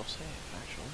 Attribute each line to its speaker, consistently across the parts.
Speaker 1: actual save, actually.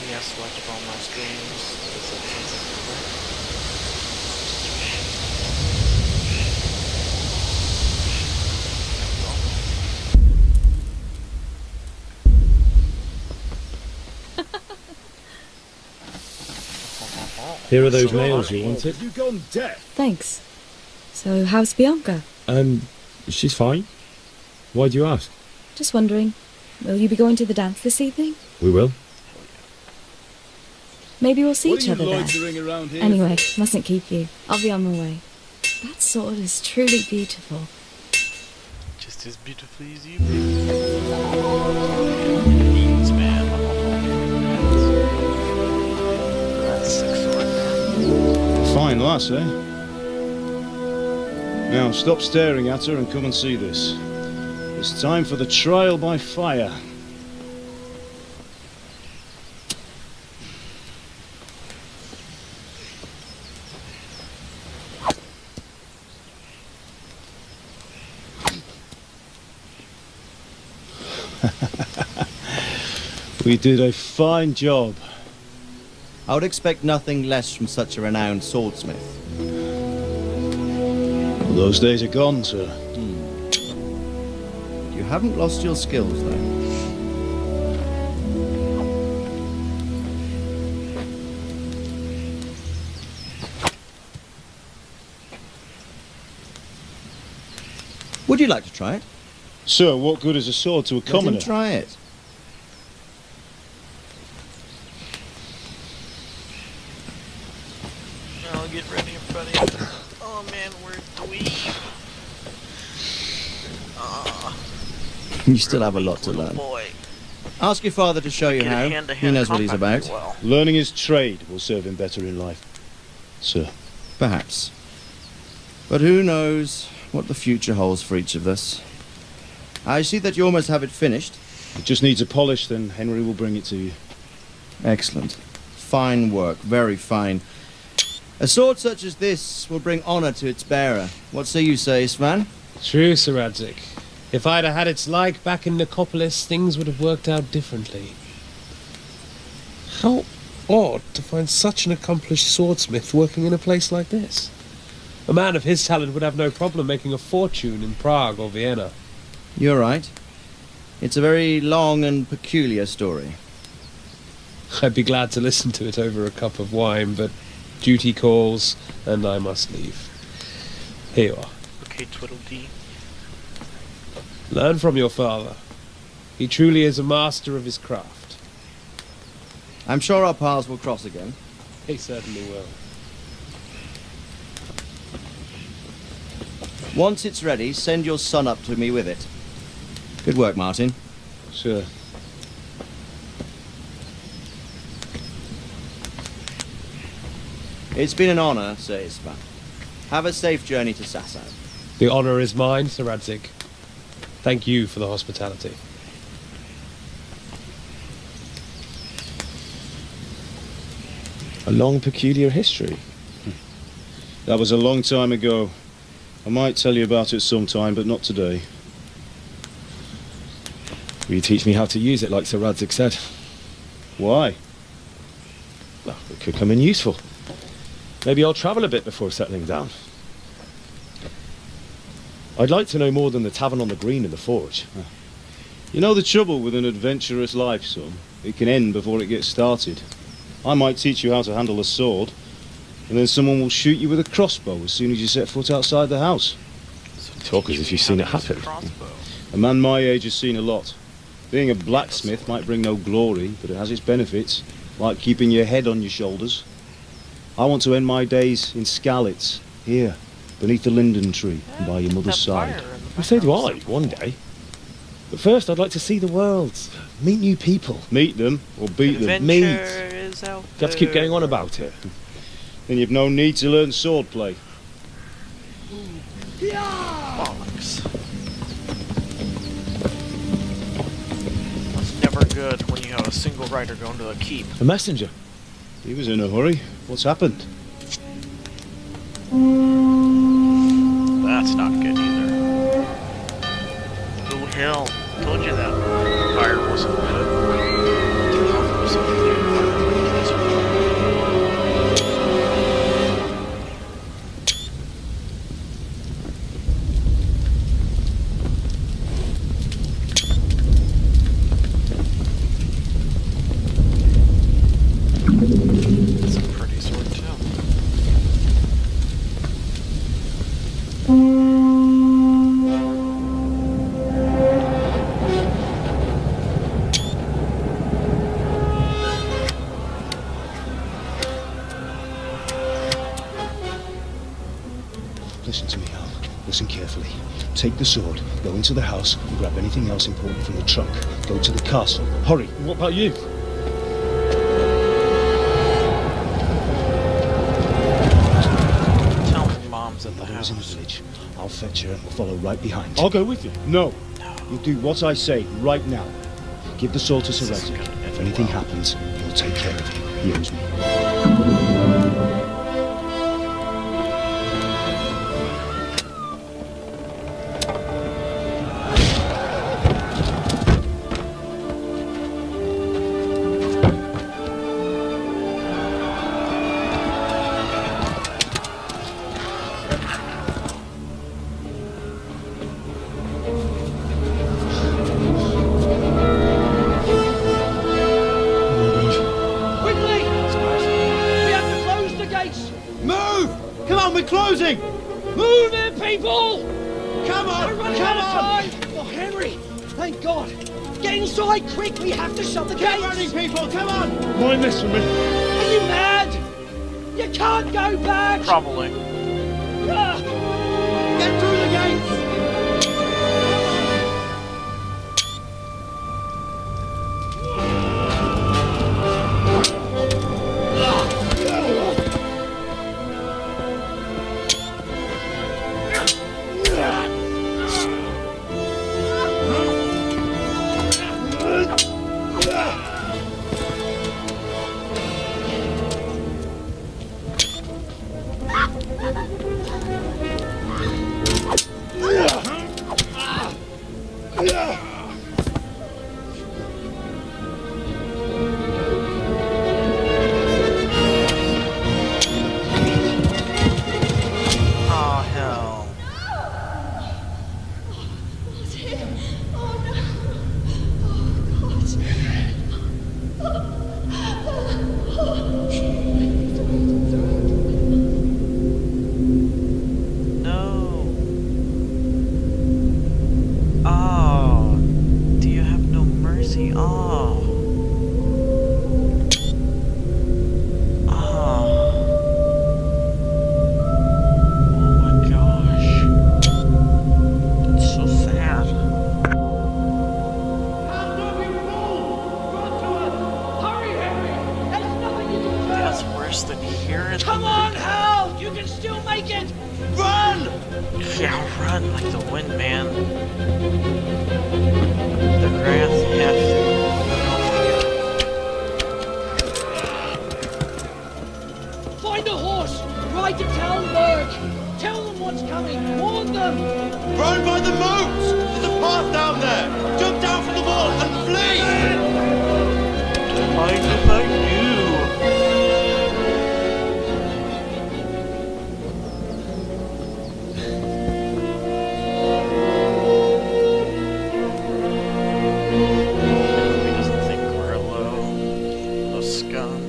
Speaker 1: Yeah, select all my streams. Is that something
Speaker 2: Here are those nails you wanted.
Speaker 3: Have you gone deaf?
Speaker 4: Thanks. So, how's Bianca?
Speaker 2: She's fine. Why do you ask?
Speaker 4: Just wondering, will you be going to the dance this evening?
Speaker 2: We will.
Speaker 4: Maybe we'll see
Speaker 3: What
Speaker 4: each
Speaker 3: are
Speaker 4: other
Speaker 3: you
Speaker 4: there.
Speaker 3: loitering around here
Speaker 4: Anyway,
Speaker 3: for?
Speaker 4: mustn't keep you. I'll be on my way. That sword is truly beautiful.
Speaker 1: just as beautifully as you, baby? Beans, man. That's sick sword, man.
Speaker 3: Fine lass, eh? Now, stop staring at her and come and see this. It's time for the trial by fire. We did a fine job.
Speaker 5: I would expect nothing less from such a renowned swordsmith.
Speaker 3: Well, those days are gone, sir.
Speaker 5: You haven't lost your skills, though. Would you like to try it?
Speaker 3: Sir, what good is a sword to a
Speaker 5: Let him
Speaker 3: commoner?
Speaker 5: try it.
Speaker 1: I'll get ready, buddy. Oh man, we're dweeb.
Speaker 5: You still have a lot to learn.
Speaker 1: Boy.
Speaker 5: Ask your father to show you
Speaker 1: Get a
Speaker 5: how. He
Speaker 1: hand-to-hand
Speaker 5: knows what he's
Speaker 1: combat
Speaker 5: about.
Speaker 1: well.
Speaker 3: Learning his trade will serve him better in life, sir.
Speaker 5: Perhaps. But who knows what the future holds for each of us. I see that you almost have it finished.
Speaker 3: It just needs a polish, then Henry will bring it to you.
Speaker 5: Excellent. Fine work, very fine. A sword such as this will bring honour to its bearer. What say you, Svan?
Speaker 6: True, Sir Radzik. If I'd have had its like back in Nicopolis, things would have worked out differently. How odd to find such an accomplished swordsmith working in a place like this. A man of his talent would have no problem making a fortune in Prague or Vienna.
Speaker 5: You're right. It's a very long and peculiar story.
Speaker 6: I'd be glad to listen to it over a cup of wine, but duty calls, and I must leave. Here you are.
Speaker 1: Okay, Twiddledee.
Speaker 6: Learn from your father. He truly is a master of his craft.
Speaker 5: I'm sure our paths will cross again.
Speaker 6: He certainly will.
Speaker 5: Once it's ready, send your son up to me with it. Good work, Martin.
Speaker 3: Sir.
Speaker 5: It's been an honour, Sir Ispan. Have a safe journey to Sasau.
Speaker 6: The honour is mine, Sir Radzik. Thank you for the hospitality.
Speaker 2: A long, peculiar history.
Speaker 3: That was a long time ago. I might tell you about it sometime, but not today.
Speaker 2: Will you teach me how to use it, like Sir Radzik said?
Speaker 3: Why?
Speaker 2: Well, it could come in useful. Maybe I'll travel a bit before settling down. I'd like to know more than the tavern on the green and the forge.
Speaker 3: You know the trouble with an adventurous life, son? It can end before it gets started. I might teach you how to handle a sword, and then someone will shoot you with a crossbow as soon as you set foot outside the house.
Speaker 2: Talk as if you've seen it happen.
Speaker 3: A man my age has seen a lot. Being a blacksmith might bring no glory, but it has its benefits, like keeping your head on your shoulders. I want to end my days in Skalitz, here, beneath the linden tree, and by your mother's side.
Speaker 2: Well, so do I, one day. But first, I'd like to see the world, meet new people.
Speaker 3: Meet them, or beat them.
Speaker 1: Adventure is out
Speaker 2: You have to keep going on about it.
Speaker 3: Then you've no need to learn swordplay.
Speaker 1: Bollocks. That's never good when you have a single rider going to a keep.
Speaker 2: A messenger.
Speaker 3: He was in a hurry. What's happened?
Speaker 1: That's not good either. Oh hell, told you that fire wasn't good. It's a pretty sword too.
Speaker 3: Listen to me, Al. Listen carefully. Take the sword, go into the house, and grab anything else important from the trunk. Go to the castle. Hurry!
Speaker 2: What about you?
Speaker 1: Tell me mom's at the
Speaker 3: Mother is in the
Speaker 1: house.
Speaker 3: village. I'll fetch her and we'll follow right behind.
Speaker 2: I'll go with you.
Speaker 3: No. You do what I say right now. Give the sword to
Speaker 1: This isn't
Speaker 3: Soretic.
Speaker 1: gonna end
Speaker 3: If anything
Speaker 1: well.
Speaker 3: happens, he'll take care of you. He owes me.
Speaker 7: Quickly! We have to close the gates!
Speaker 5: Move! Come on, we're closing!
Speaker 7: Move it, people!
Speaker 5: Come on!
Speaker 7: We're running out of time! Oh, Henry! Thank God! Get inside quick! We have to shut the
Speaker 5: Keep
Speaker 7: gates!
Speaker 5: running, people! Come on!
Speaker 2: Mind this for me.
Speaker 7: Are you mad? You can't go back!
Speaker 1: Probably.
Speaker 7: Ah!
Speaker 5: Get through the gates!
Speaker 1: Oh hell. No. Oh. Do you have no mercy? Oh. Oh. Oh my gosh. That's so sad.
Speaker 7: Hurry, Henry! There's nothing you can do!
Speaker 1: That's worse than hearing.
Speaker 7: Come on, Hal! You can still make it!
Speaker 5: Run!
Speaker 1: Yeah, run like the wind, man. The grass has.
Speaker 7: Find a horse! Ride to Talmberg! Tell them what's coming! Warn them!
Speaker 5: Run by the moat! There's a path down there! Jump down from the wall and flee!
Speaker 1: Mind if I do? He doesn't think we're low. A scum.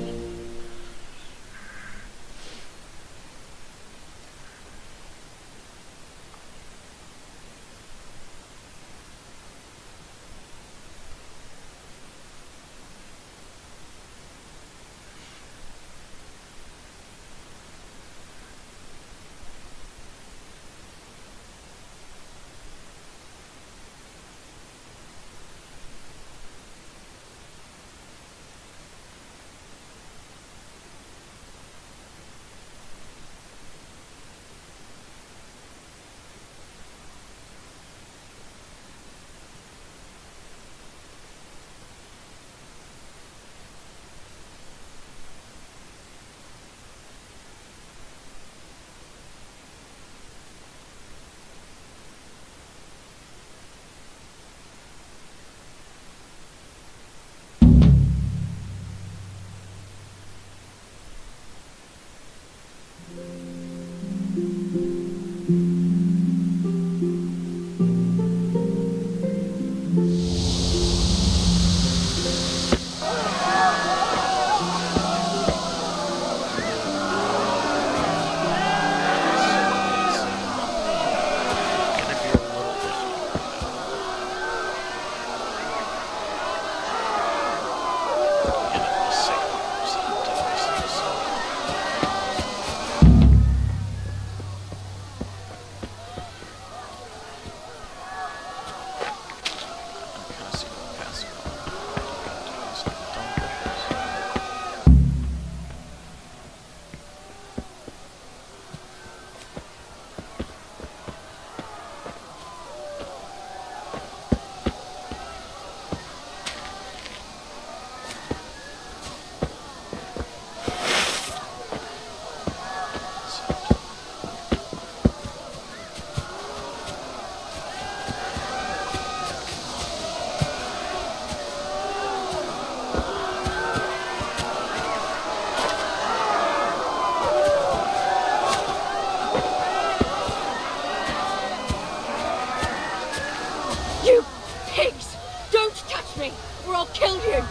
Speaker 4: You pigs! Don't touch me, or I'll kill you!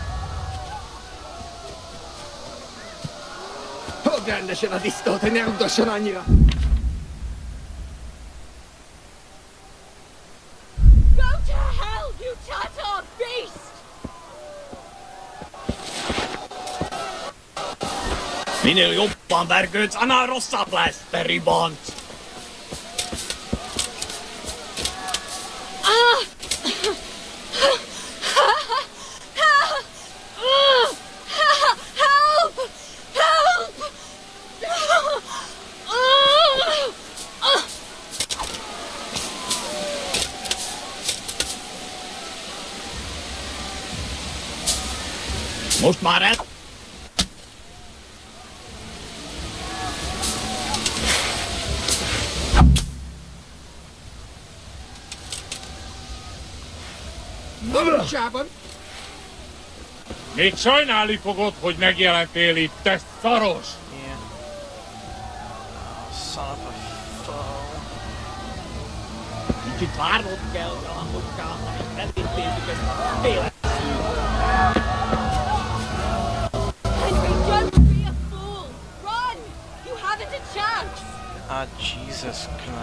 Speaker 4: Go to hell, you Tatar beast!
Speaker 8: Minä juppaan värkyt ana rossaplästeri bont.
Speaker 4: Help! Help!
Speaker 8: Must mä rätt. Még sajnálni fogod, hogy megjelentél itt, te szaros!
Speaker 1: Yeah. Oh, son of a foe.
Speaker 8: Kicsit várnod kell, Jankoskám, amíg elvintéljük ezt a félet.
Speaker 4: Henry, don't be a fool! Run! You haven't a chance!
Speaker 1: Ah, Jesus, can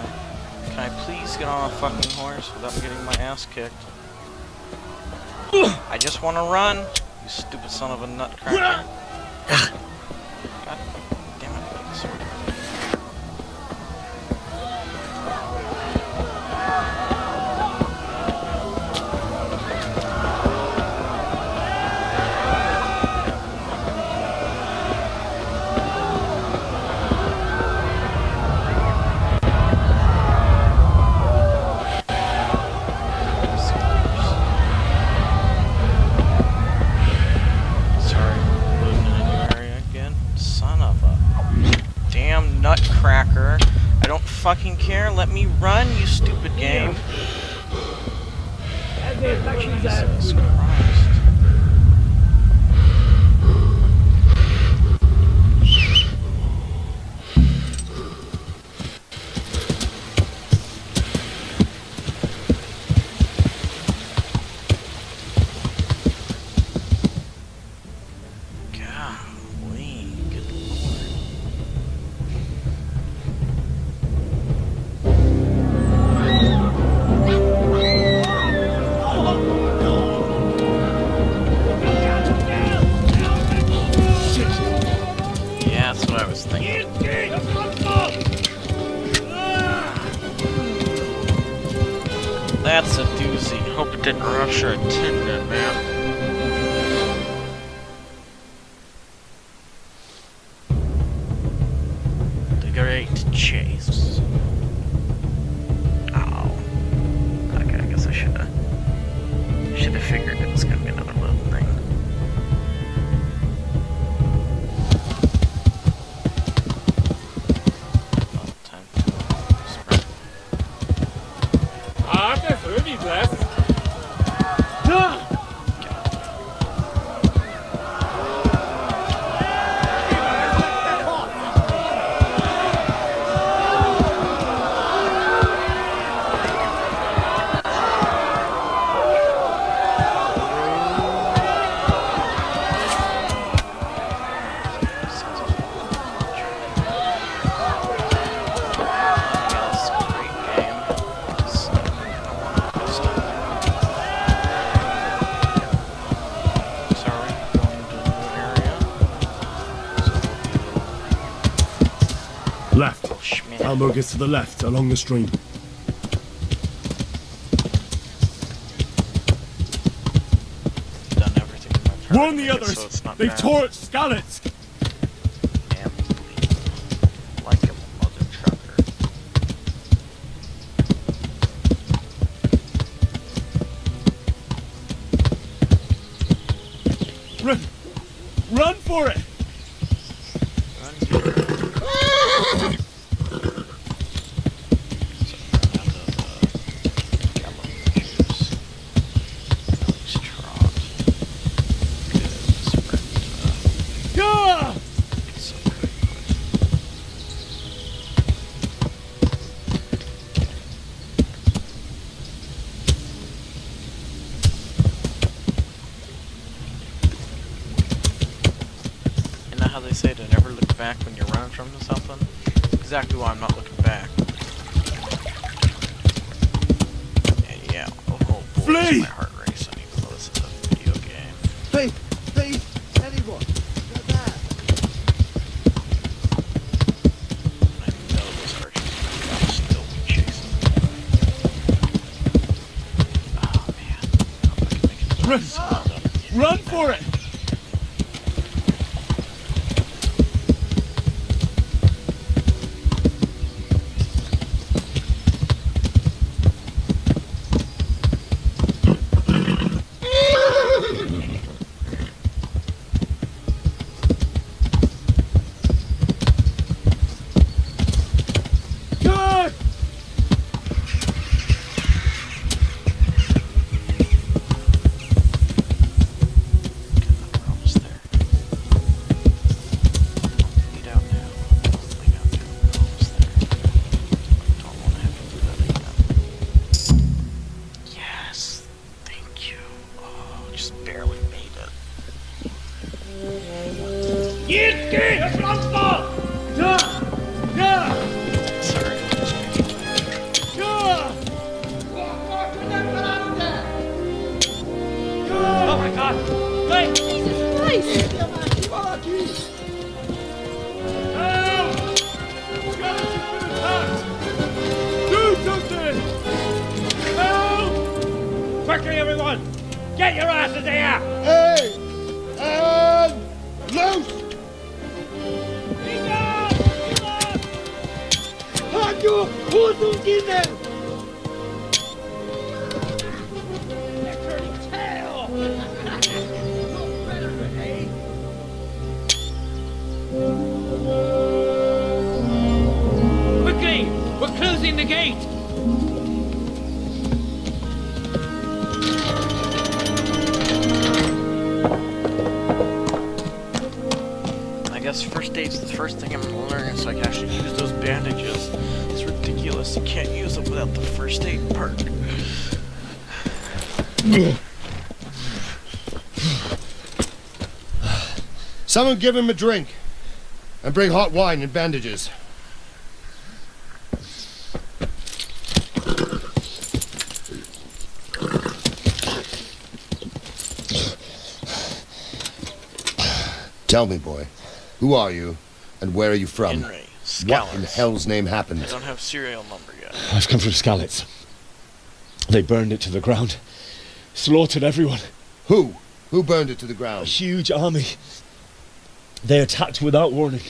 Speaker 1: I please get on a fucking horse without getting my ass kicked? I just want to run, you stupid son of a nutcracker. God damn it. Sorry. Nutcracker. I don't fucking care. Let me run, you stupid game. Jesus Christ. That's a doozy. Hope it didn't rupture a tendon, man. The Great Chase. Oh. Okay, I guess I should have figured it was gonna be another little thing.
Speaker 9: Left. Elmo gets to the left, along the stream.
Speaker 1: Done everything in my turn.
Speaker 9: Warn the others!
Speaker 1: So it's not
Speaker 9: They've
Speaker 1: bad.
Speaker 9: torched Skalitz!
Speaker 1: Damn. Like a mother trucker.
Speaker 9: Run for it!
Speaker 1: how they say to never look back when you're running from something? Exactly why I'm not looking back. And yeah, oh boy,
Speaker 9: Flee!
Speaker 1: my heart racing even though this is a video game.
Speaker 5: Please, please, anyone. Go back.
Speaker 1: I know this archer's gonna still be chasing. Oh man. I hope I can make it.
Speaker 9: Run for it! Good!
Speaker 1: We're almost there. Lead out now. Lead out now. We're almost there. Don't want to have to do that again. Yes. Thank you. Oh, just barely made it.
Speaker 8: Jetzt geht's, Landfall!
Speaker 9: Ja! Ja!
Speaker 1: Sorry.
Speaker 9: Ja!
Speaker 8: Oh my god! Wait!
Speaker 4: Jesus Christ!
Speaker 9: Help! Skeleton's been attacked! Do something! Help!
Speaker 8: Quickly, everyone! Get your asses here!
Speaker 9: Hey! And loose!
Speaker 8: Quickly! We're closing the gate!
Speaker 1: I guess first aid's the first thing I'm gonna learn so I can actually use those bandages. It's ridiculous. You can't use them without the first aid part.
Speaker 10: Someone give him a drink. And bring hot wine and bandages. Tell me, boy, who are you and where are you from?
Speaker 1: Henry,
Speaker 10: What in
Speaker 1: Scallops.
Speaker 10: hell's name happened?
Speaker 1: I don't have serial number yet.
Speaker 2: I've come from Skalitz. They burned it to the ground. Slaughtered everyone.
Speaker 10: Who? Who burned it to the
Speaker 2: A
Speaker 10: ground?
Speaker 2: huge army. They attacked without warning.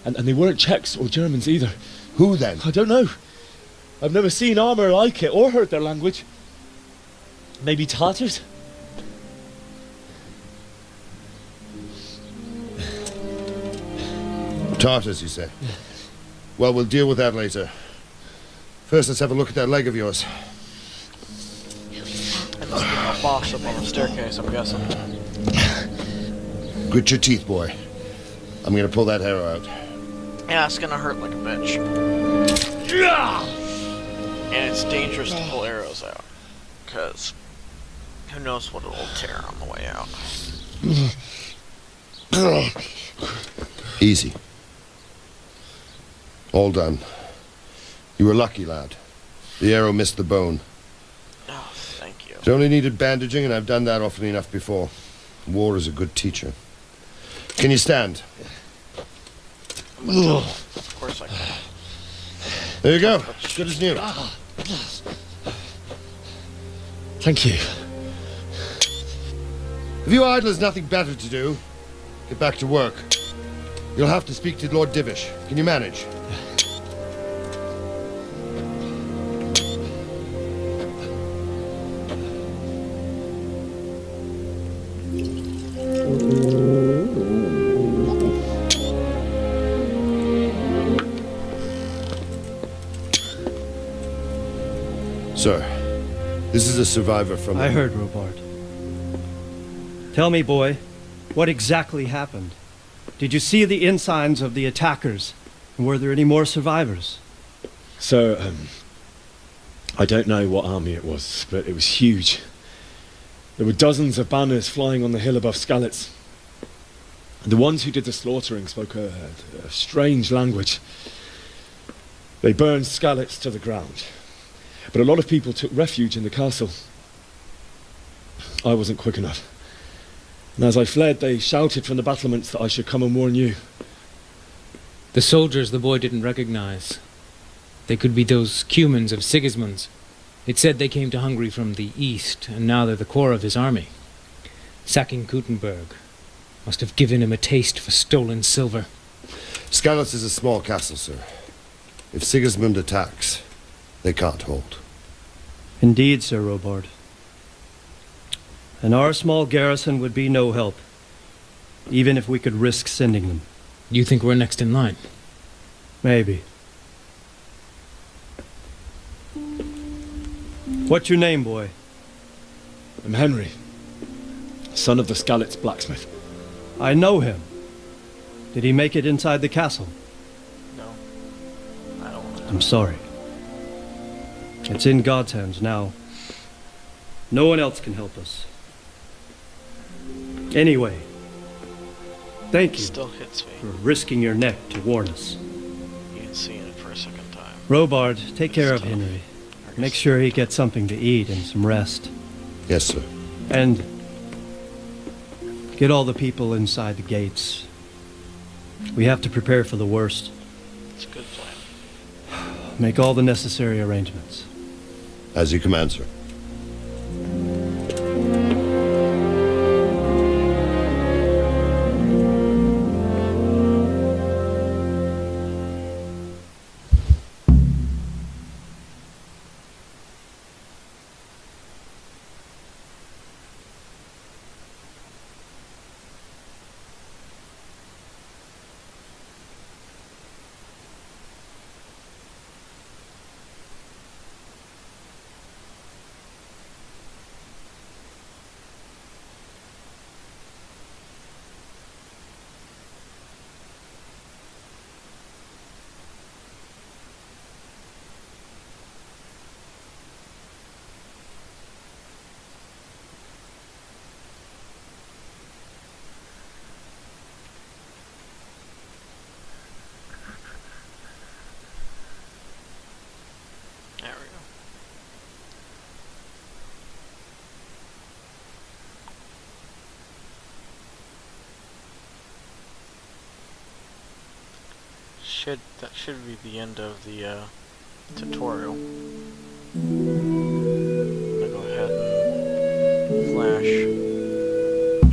Speaker 2: And they weren't Czechs or Germans either.
Speaker 10: Who then?
Speaker 2: I don't know. I've never seen armor like it or heard their language. Maybe Tatars?
Speaker 10: Tartars, you say? Well, we'll deal with that later. First, let's have a look at that leg of yours.
Speaker 1: And let's get a boss up on the staircase, I'm guessing.
Speaker 10: Grit your teeth, boy. I'm gonna pull that arrow out.
Speaker 1: Yeah, it's gonna hurt like a bitch. And it's dangerous to pull arrows out. Because who knows what it'll tear on the way out.
Speaker 10: Easy. All done. You were lucky, lad. The arrow missed the bone.
Speaker 1: Oh, thank you.
Speaker 10: It only needed bandaging, and I've done that often enough before. War is a good teacher. Can you stand?
Speaker 1: Of course I can.
Speaker 10: There you go. Good as new.
Speaker 2: Thank you.
Speaker 10: If you idlers nothing better to do, get back to work. You'll have to speak to Lord Divish. Can you manage? Sir, this is a survivor from...
Speaker 11: I heard, Robart. Tell me, boy, what exactly happened? Did you see the ensigns of the attackers? And were there any more survivors?
Speaker 2: So, I don't know what army it was, but it was huge. There were dozens of banners flying on the hill above Skalitz. The ones who did the slaughtering spoke a strange language. They burned Skalitz to the ground. But a lot of people took refuge in the castle. I wasn't quick enough. And as I fled, they shouted from the battlements that I should come and warn you.
Speaker 12: The soldiers the boy didn't recognize. They could be those Cumans of Sigismund's. It said they came to Hungary from the east, and now they're the core of his army. Sacking Gutenberg must have given him a taste for stolen silver.
Speaker 10: Skalitz is a small castle, sir. If Sigismund attacks, they can't hold.
Speaker 11: Indeed, Sir Robard. And our small garrison would be no help, even if we could risk sending them.
Speaker 12: You think we're next in line?
Speaker 11: Maybe. What's your name, boy?
Speaker 2: I'm Henry, son of the Skalitz blacksmith.
Speaker 11: I know him. Did he make it inside the castle?
Speaker 1: No. I don't want to.
Speaker 11: I'm sorry. It's in God's hands now. No one else can help us. Anyway, thank you
Speaker 1: Still hits me.
Speaker 11: for risking your neck to warn us.
Speaker 1: You can see it for a second time.
Speaker 11: Robard, take care of
Speaker 1: tough.
Speaker 11: Henry. Make sure he gets something to eat and some rest.
Speaker 10: Yes, sir.
Speaker 11: And get all the people inside the gates. We have to prepare for the worst.
Speaker 1: It's a good plan.
Speaker 11: Make all the necessary arrangements.
Speaker 10: As you command, sir.
Speaker 1: There we go. That should be the end of the tutorial. I'm gonna go ahead and flash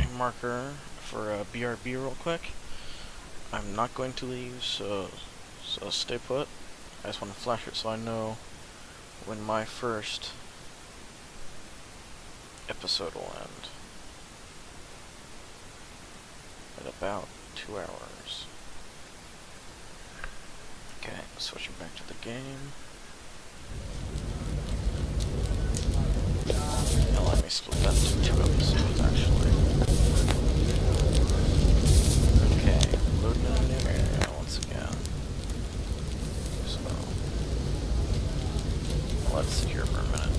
Speaker 1: a marker for BRB real quick. I'm not going to leave, so stay put. I just want to flash it so I know when my first episode will end. At about 2 hours. Okay, switching back to the game. Now let me split that into 2 episodes actually. Okay, loading in a new area once again. So let's sit here for a minute.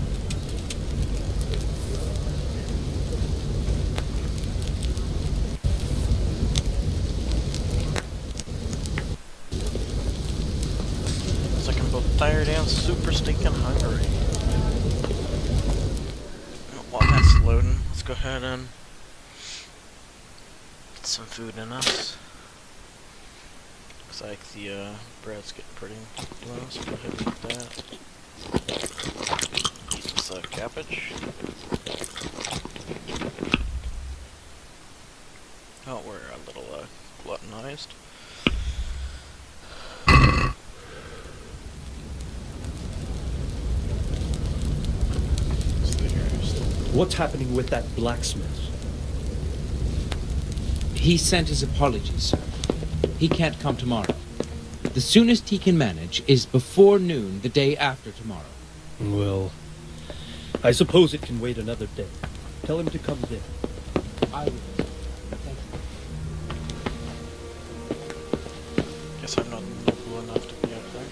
Speaker 1: It's like I'm both tired and super stinking hungry. While that's loading, let's go ahead and get some food in us. Looks like the bread's getting pretty low, so go ahead and eat that. Some cabbage. Oh, we're a little gluttonized.
Speaker 6: What's happening with that blacksmith?
Speaker 12: He sent his apologies, sir. He can't come tomorrow. The soonest he can manage is before noon the day after tomorrow.
Speaker 11: Well, I suppose it can wait another day. Tell him to come then.
Speaker 12: I will. Thank you.
Speaker 1: Guess I'm not noble enough to be up there.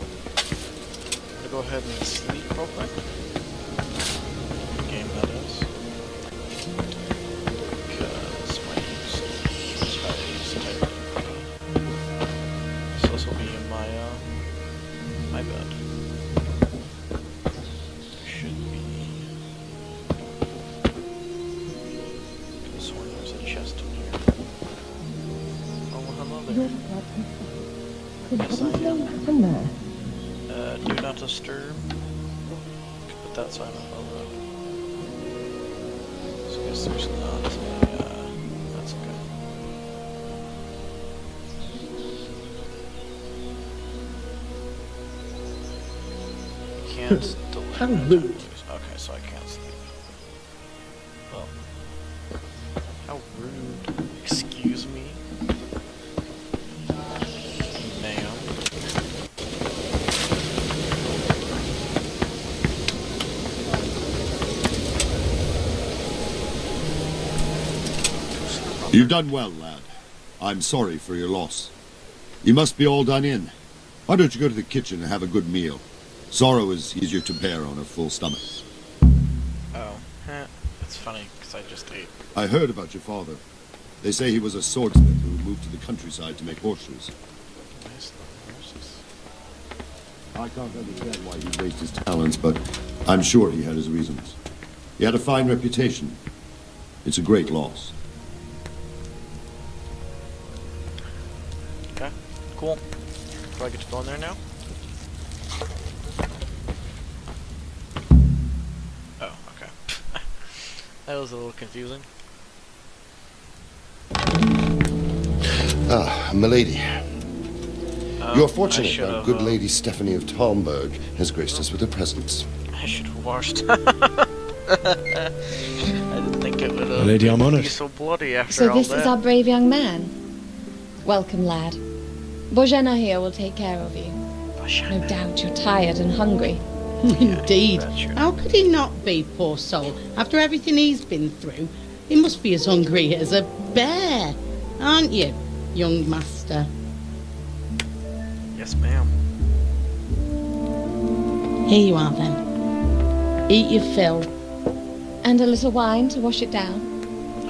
Speaker 1: I'm gonna go ahead and sleep real quick. Game that is. Because my use tired. Yes, I am.
Speaker 5: Happen there?
Speaker 1: Do not disturb. Put that sign up over. So I guess there's not that's okay. Can't delete.
Speaker 6: How rude.
Speaker 1: Okay, so I can't sleep. Well, how rude. Excuse me. Ma'am.
Speaker 10: You've done well, lad. I'm sorry for your loss. You must be all done in. Why don't you go to the kitchen and have a good meal? Sorrow is easier to bear on a full stomach.
Speaker 1: Oh, it's funny, because I just ate.
Speaker 10: I heard about your father. They say he was a swordsmith who moved to the countryside to make horseshoes.
Speaker 1: Nice little horses.
Speaker 10: I can't understand why he wasted his talents, but I'm sure he had his reasons. He had a fine reputation. It's a great loss.
Speaker 1: Okay, cool. Do I get to go in there now? Oh, okay. That was a little confusing.
Speaker 10: Ah, milady. You're
Speaker 1: I
Speaker 10: fortunate
Speaker 1: should
Speaker 10: our
Speaker 1: have,
Speaker 10: good lady Stephanie of Talmberg has graced us with her presence.
Speaker 1: I should have washed. I didn't think it would
Speaker 2: Lady, I'm honoured.
Speaker 1: be so bloody after
Speaker 4: So
Speaker 1: all
Speaker 4: this
Speaker 1: that.
Speaker 4: is our brave young man. Welcome, lad. Bojena here will take care of you. No doubt you're tired and hungry.
Speaker 13: Indeed.
Speaker 1: bet you.
Speaker 13: How could he not be, poor soul? After everything he's been through, he must be as hungry as a bear, aren't you, young master?
Speaker 1: Yes, ma'am.
Speaker 13: Here you are, then. Eat your fill.
Speaker 4: And a little wine to wash it down.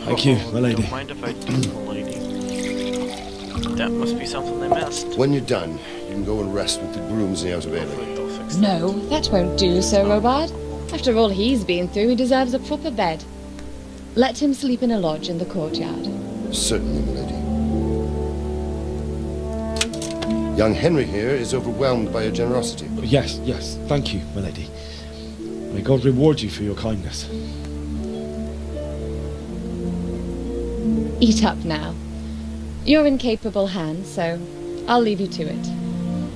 Speaker 2: Thank you, my lady.
Speaker 1: Don't mind if I do, my lady. That must be something they missed.
Speaker 10: When you're done, you can go and rest with the grooms in the outer bailey.
Speaker 1: Hopefully they'll fix that.
Speaker 4: No, that won't do, Sir Robard. After all he's been through, he deserves a proper bed. Let him sleep in a lodge in the courtyard.
Speaker 10: Certainly, milady. Young Henry here is overwhelmed by your generosity.
Speaker 2: Yes, yes. Thank you, my lady. May God reward you for your kindness.
Speaker 4: Eat up now. You're in capable hands, so I'll leave you to it.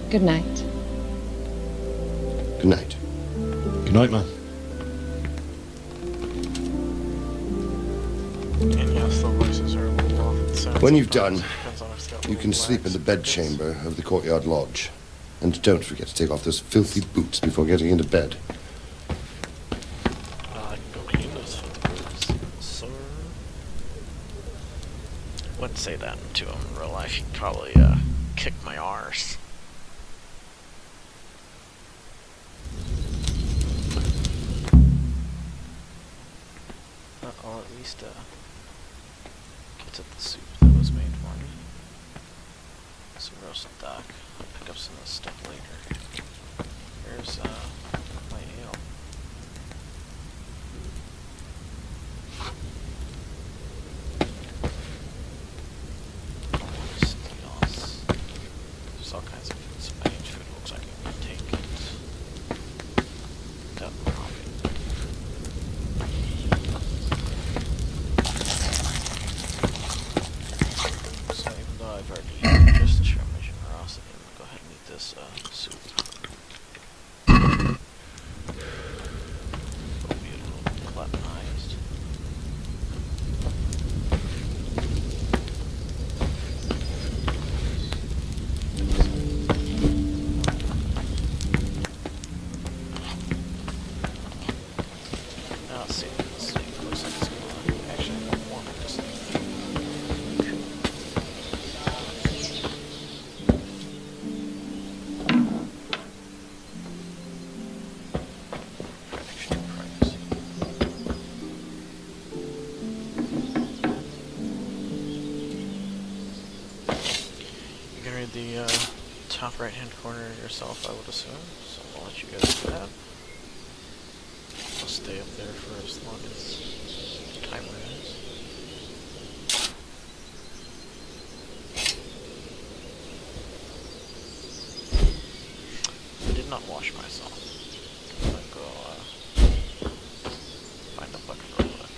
Speaker 4: Good night.
Speaker 10: Good night.
Speaker 2: Good night, man.
Speaker 1: And yes, the voices are a little off. It sounds
Speaker 10: When you've
Speaker 1: sometimes.
Speaker 10: done,
Speaker 1: Depends on if it's got a
Speaker 10: you can
Speaker 1: little
Speaker 10: sleep in
Speaker 1: wax
Speaker 10: the
Speaker 1: in
Speaker 10: bed
Speaker 1: it.
Speaker 10: chamber of the courtyard lodge. And don't forget to take off those filthy boots before getting into bed.
Speaker 1: I can go clean those filthy boots, sir. Wouldn't say that to him in real life. He'd probably kick my arse. I'll at least get at the soup that was made for me. Some roasted duck. I'll pick up some of this stuff later. Here's my ale. Steels. There's all kinds of strange food. Looks like you can take it. Definitely. So even though I've already eaten, just to show my generosity, I'm gonna go ahead and eat this soup. It'll be a little gluttonized. Now let's see. This thing looks like it's gonna actually warm it just extra privacy. You can read the top right hand corner yourself, I would assume, so I'll let you guys do that. I'll stay up there for as long as the timer is. wash myself. I'm gonna go find a bucket real quick.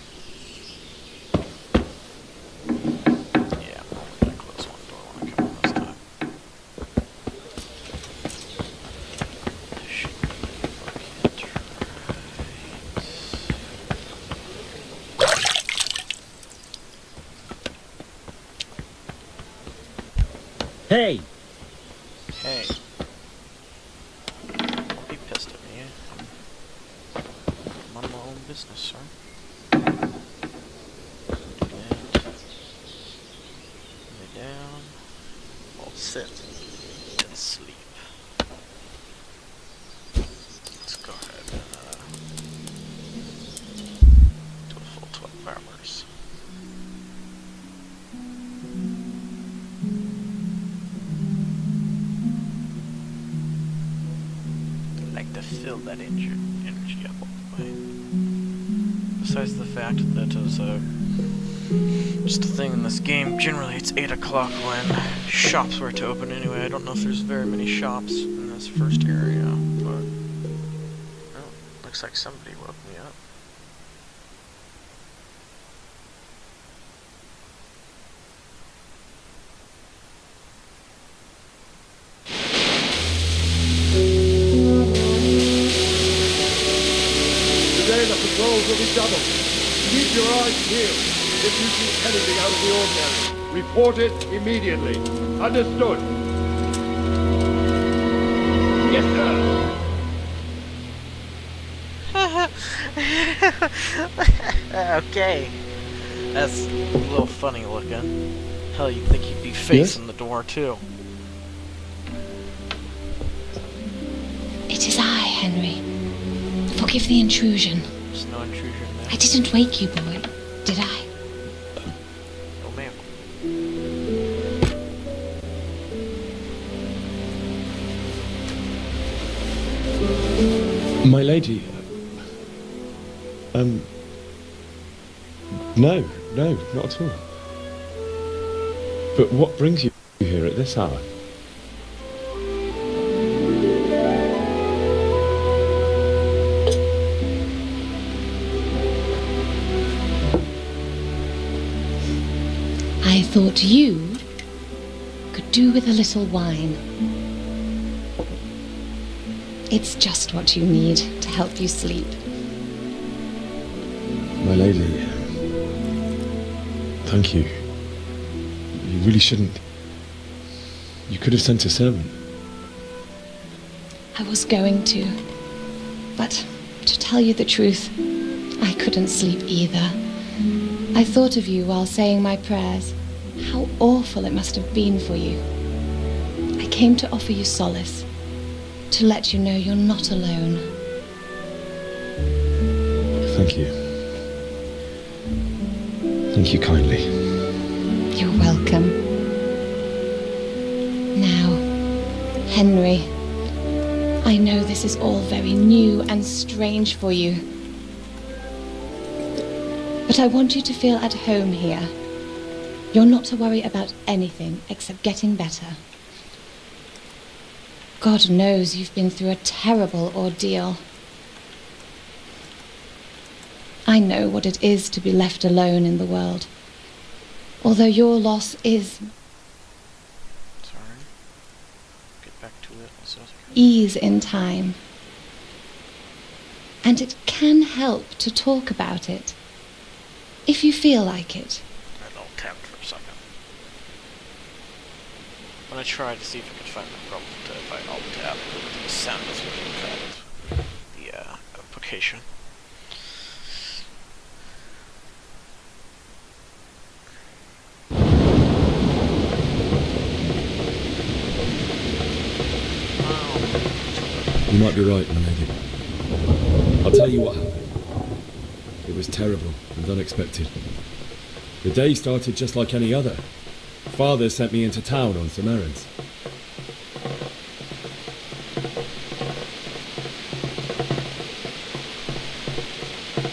Speaker 1: Yeah, I'm only gonna close one door when I come in this time. There should be a bucket right.
Speaker 14: Hey!
Speaker 1: Hey. Don't be pissed at me. I'm on my own business, sir. Lay down. I'll sit and sleep. Let's go ahead and do a full 12 hours. To fill that energy up all the way. Besides the fact that it was just a thing in this game, generally it's 8 o'clock when shops were to open anyway. I don't know if there's very many shops in this first area, but oh, looks like somebody woke me up.
Speaker 15: Patrols will be doubled. Keep your eyes peeled. If you see anything out of the ordinary, report it immediately. Understood? Yes,
Speaker 1: sir. Okay. That's a little funny looking. Hell, you'd think he'd be facing the door, too.
Speaker 4: It is I, Henry. Forgive the intrusion.
Speaker 1: There's no intrusion, man.
Speaker 4: I didn't wake you, boy, did I?
Speaker 1: No, ma'am.
Speaker 2: My lady. No, not at all. But what brings you here at this hour?
Speaker 4: I thought you could do with a little wine. It's just what you need to help you sleep.
Speaker 2: My lady, thank you. You really shouldn't. You could have sent a servant.
Speaker 4: I was going to, but to tell you the truth, I couldn't sleep either. I thought of you while saying my prayers. How awful it must have been for you. I came to offer you solace, to let you know you're not alone.
Speaker 2: Thank you. Thank you kindly.
Speaker 4: You're welcome. Now, Henry, I know this is all very new and strange for you, but I want you to feel at home here. You're not to worry about anything except getting better. God knows you've been through a terrible ordeal. I know what it is to be left alone in the world. Although your loss is...
Speaker 1: Sorry. Get back to it.
Speaker 4: ease in time. And it can help to talk about it, if you feel like it.
Speaker 1: Tapped for a second. I'm gonna try to see if I can find the problem to find all the tab. The sound is really cut. The application.
Speaker 2: You might be right, my lady. I'll tell you what happened. It was terrible and unexpected. The day started just like any other. Father sent me into town on some errands.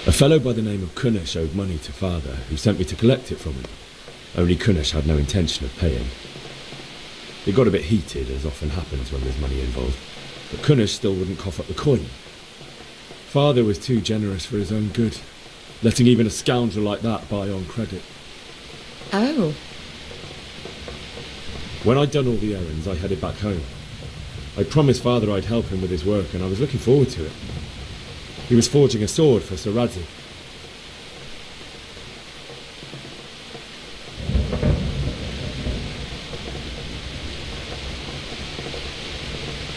Speaker 2: A fellow by the name of Kunesh owed money to Father, who sent me to collect it from him. Only Kunesh had no intention of paying. It got a bit heated, as often happens when there's money involved, But Cunnish still wouldn't cough up the coin. Father was too generous for his own good, letting even a scoundrel like that buy on credit.
Speaker 4: Oh.
Speaker 2: When I'd done all the errands, I headed back home. I promised Father I'd help him with his work, and I was looking forward to it. He was forging a sword for Sir Radzi.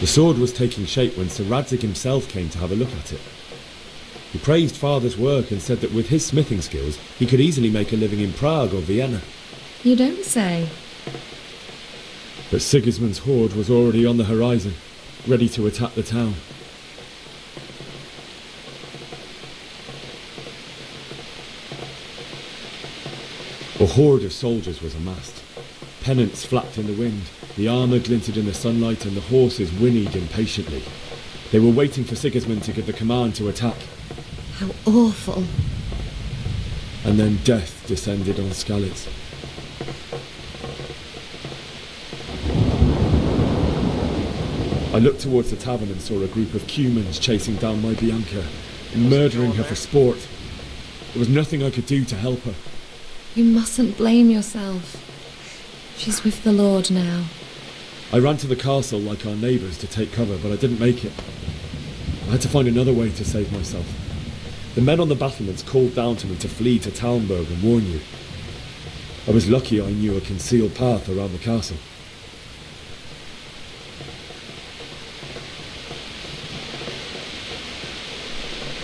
Speaker 2: The sword was taking shape when Sir Radzig himself came to have a look at it. He praised Father's work and said that with his smithing skills, he could easily make a living in Prague or Vienna.
Speaker 14: You don't say.
Speaker 2: But Sigismund's horde was already on the horizon, ready to attack the town. A horde of soldiers was amassed. Pennants flapped in the wind, the armour glinted in the sunlight, and the horses whinnied impatiently. They were waiting for Sigismund to give the command to attack.
Speaker 14: How awful.
Speaker 2: And then death descended on Skalitz. I looked towards the tavern and saw a group of Cumans chasing down my Bianca, murdering her for sport. There was nothing I could do to help her.
Speaker 14: You mustn't blame yourself. She's with the Lord now.
Speaker 2: I ran to the castle like our neighbours to take cover, but I didn't make it. I had to find another way to save myself. The men on the battlements called down to me to flee to Talmberg and warn you. I was lucky I knew a concealed path around the castle.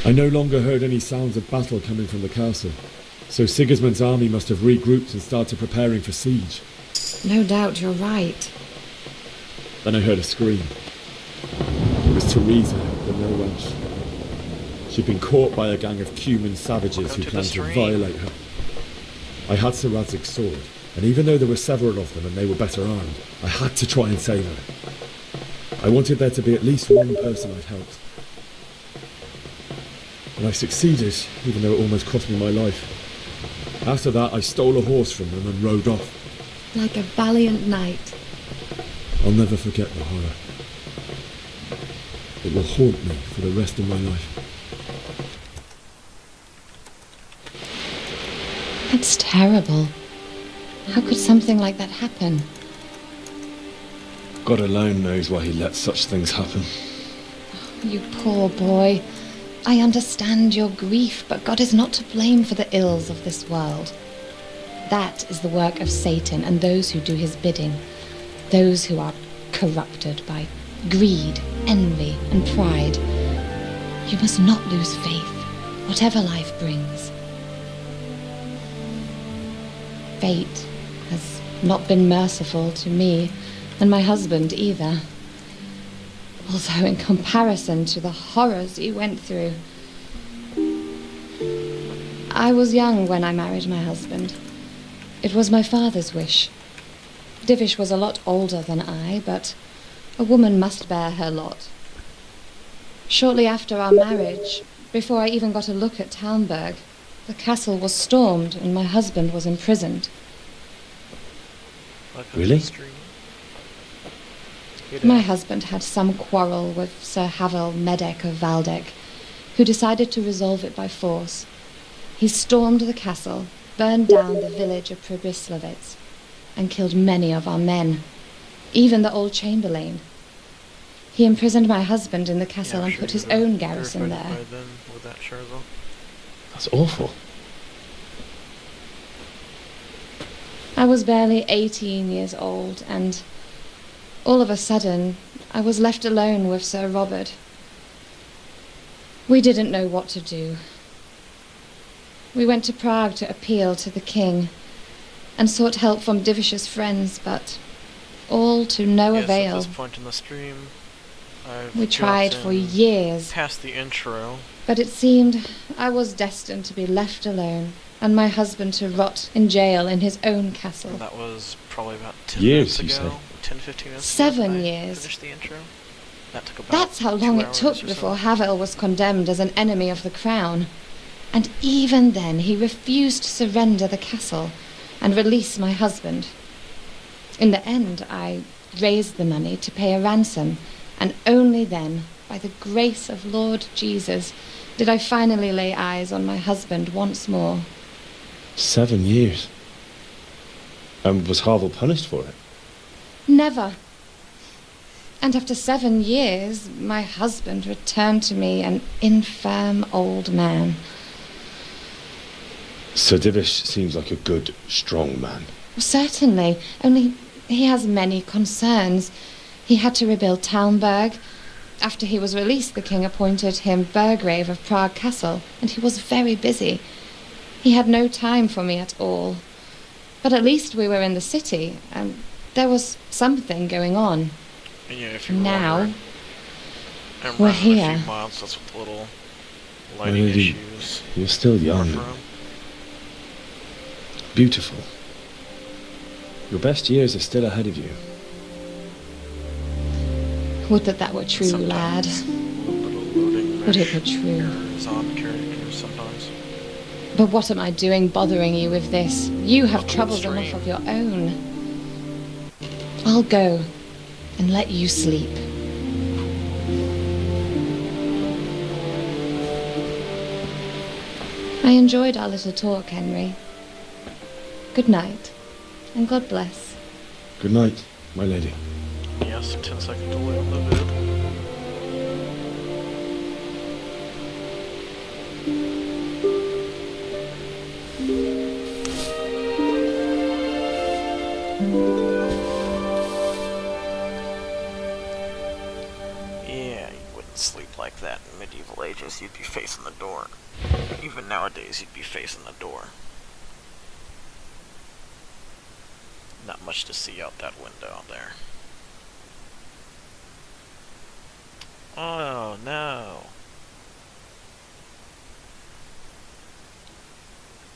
Speaker 2: I no longer heard any sounds of battle coming from the castle, so Sigismund's army must have regrouped and started preparing for siege.
Speaker 14: No doubt you're right.
Speaker 2: Then I heard a scream. It was Teresa, the mill wench. She'd been caught by a gang of Cuman savages who planned to violate her. I had Sir Radzig's sword, and even though there were several of them and they were better armed, I had to try and save her. I wanted there to be at least one person I'd helped. And I succeeded, even though it almost cost me my life. After that, I stole a horse from them and rode off.
Speaker 14: Like a valiant knight.
Speaker 2: I'll never forget the horror. It will haunt me for the rest of my life.
Speaker 4: That's terrible. How could something like that happen?
Speaker 2: God alone knows why he lets such things happen.
Speaker 4: You poor boy. I understand your grief, but God is not to blame for the ills of this world. That is the work of Satan and those who do his bidding. Those who are corrupted by greed, envy, and pride. You must not lose faith, whatever life brings. Fate has not been merciful to me and my husband either. Although in comparison to the horrors you went through. I was young when I married my husband. It was my father's wish. Divish was a lot older than I, but a woman must bear her lot. Shortly after our marriage, before I even got a look at Talmberg, the castle was stormed and my husband was imprisoned.
Speaker 2: Really?
Speaker 4: My husband had some quarrel with Sir Havel Medek of Valdek, who decided to resolve it by force. He stormed the castle, burned down the village of Pribyslavitz, and killed many of our men, even the old chamberlain. He imprisoned my husband in the castle and put his own garrison there.
Speaker 2: That's awful.
Speaker 4: I was barely 18 years old, and all of a sudden, I was left alone with Sir Robert. We didn't know what to do. We went to Prague to appeal to the king and sought help from Divish's friends, but all to no avail.
Speaker 1: At this point in the stream,
Speaker 4: We tried for years,
Speaker 1: past the intro.
Speaker 4: but it seemed I was destined to be left alone and my husband to rot in jail in his own castle.
Speaker 1: That was probably about 10
Speaker 2: Years,
Speaker 1: minutes
Speaker 2: you
Speaker 1: ago.
Speaker 2: say?
Speaker 1: 10, 15 minutes
Speaker 4: 7
Speaker 1: ago.
Speaker 4: years.
Speaker 1: Finished the intro. That took about
Speaker 4: That's how long
Speaker 1: 2
Speaker 4: it
Speaker 1: hours
Speaker 4: took
Speaker 1: or so.
Speaker 4: before Havel was condemned as an enemy of the crown. And even then he refused to surrender the castle and release my husband. In the end, I raised the money to pay a ransom And only then, by the grace of Lord Jesus, did I finally lay eyes on my husband once more.
Speaker 2: 7 years? And was Harville punished for it?
Speaker 4: Never. And after 7 years, my husband returned to me an infirm old man.
Speaker 2: Sir Divish seems like a good, strong man.
Speaker 4: Certainly, only he has many concerns. He had to rebuild Talmberg. After he was released, the king appointed him Burgrave of Prague Castle, and he was very busy. He had no time for me at all. But at least we were in the city, and there was something going on.
Speaker 1: And yeah, if you're
Speaker 4: now,
Speaker 1: wondering, I'm
Speaker 4: we're
Speaker 1: running
Speaker 4: here.
Speaker 1: a few miles, that's with little lighting
Speaker 2: Lady,
Speaker 1: issues.
Speaker 2: you're still young. Beautiful. Your best years are still ahead of you.
Speaker 4: Would that were true, lad. Would it were true.
Speaker 1: On characters sometimes.
Speaker 4: But what am I doing bothering you with this? You have
Speaker 1: Up to the
Speaker 4: troubles
Speaker 1: stream.
Speaker 4: enough of your own. I'll go and let you sleep. I enjoyed our little talk, Henry. Good night, and God bless.
Speaker 2: Good night, my lady.
Speaker 1: Yes, 10-second delay on the vid. Yeah, you wouldn't sleep like that in medieval ages. You'd be facing the door. Even nowadays, you'd be facing the door. Not much to see out that window there. Oh no.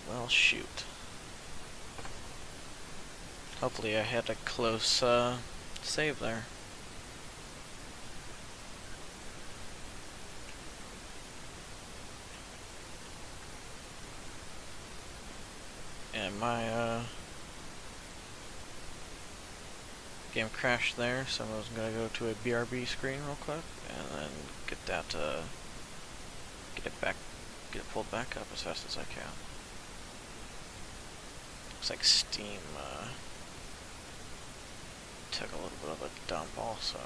Speaker 1: Well, shoot. Hopefully I had a close save there. And my game crashed there, so I was gonna go to a BRB screen real quick and then get that get it pulled back up as fast as I can. Looks like Steam took a little bit of a dump also.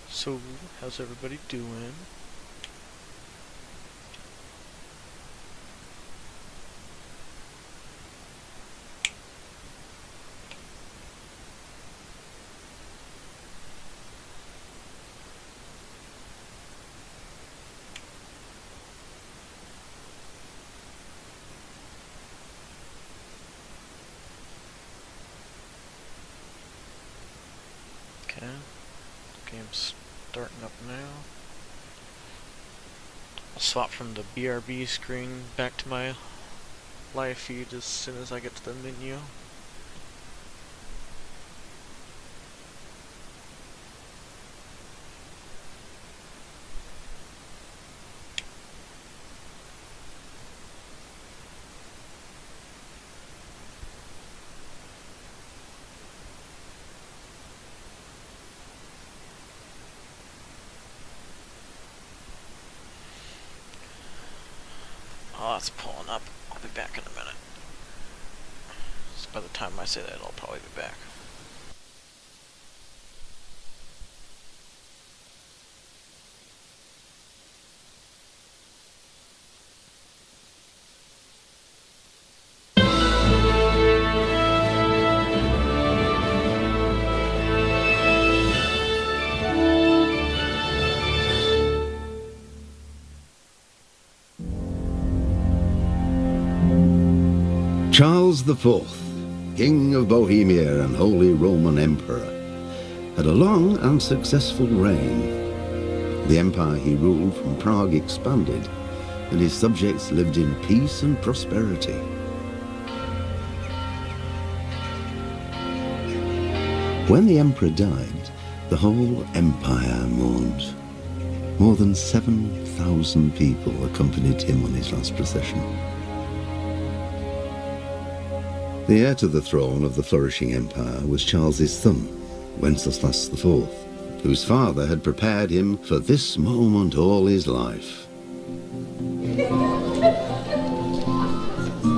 Speaker 1: So, how's everybody doing? Okay, game's starting up now. I'll swap from the BRB screen back to my live feed as soon as I get to the menu. Oh, that's pulling up. I'll be back in a minute. So by the time I say that, I'll probably be back.
Speaker 16: Charles IV, King of Bohemia and Holy Roman Emperor, had a long and successful reign. The empire he ruled from Prague expanded, and his subjects lived in peace and prosperity. When the emperor died, the whole empire mourned. More than 7,000 people accompanied him on his last procession. The heir to the throne of the flourishing empire was Charles's son, Wenceslas IV, whose father had prepared him for this moment all his life.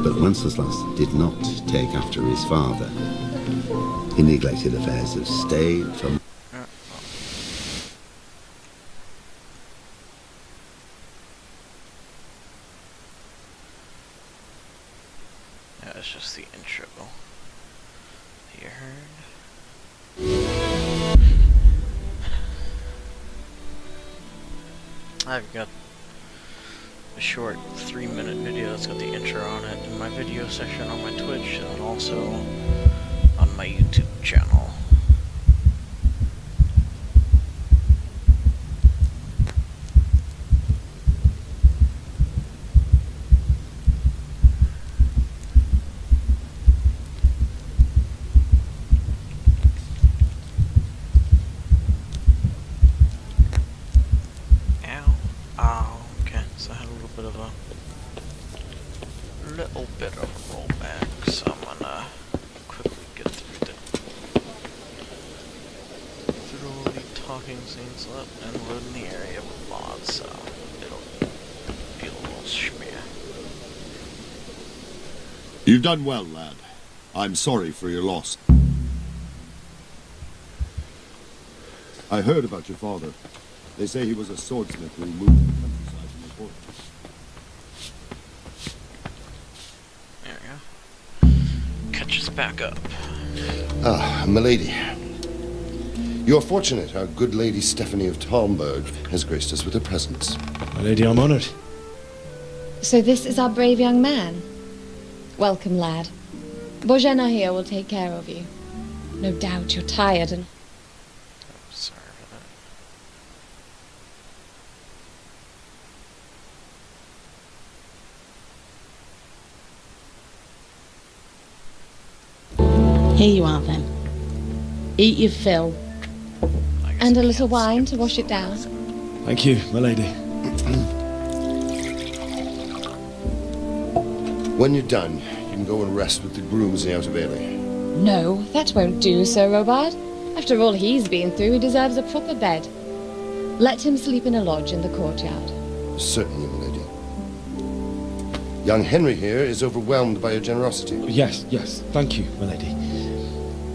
Speaker 16: But Wenceslas did not take after his father. He neglected affairs of state for...
Speaker 1: Yeah, it's just the intro. You heard? I've got a short 3-minute video that's got the intro on it in my video section on my Twitch and also on my YouTube channel.
Speaker 10: You've done well, lad. I'm sorry for your loss. I heard about your father. They say he was a swordsmith who moved to the countryside to make orders.
Speaker 1: There we go. Catch us back up.
Speaker 17: Ah, milady. You're fortunate our good lady Stephanie of Talmberg has graced us with her presence.
Speaker 2: My lady, I'm honored.
Speaker 4: So this is our brave young man? Welcome, lad. Bojena here will take care of you. No doubt you're tired and...
Speaker 1: Sorry for
Speaker 13: that. Here you are, then. Eat your fill.
Speaker 4: And a little wine to wash it down.
Speaker 2: Thank you, my lady.
Speaker 17: When you're done, you can go and rest with the grooms in the Outer Bailey.
Speaker 4: No, that won't do, Sir Robard. After all he's been through, he deserves a proper bed. Let him sleep in a lodge in the courtyard.
Speaker 17: Certainly, my lady. Young Henry here is overwhelmed by your generosity.
Speaker 2: Yes, yes, thank you, my lady.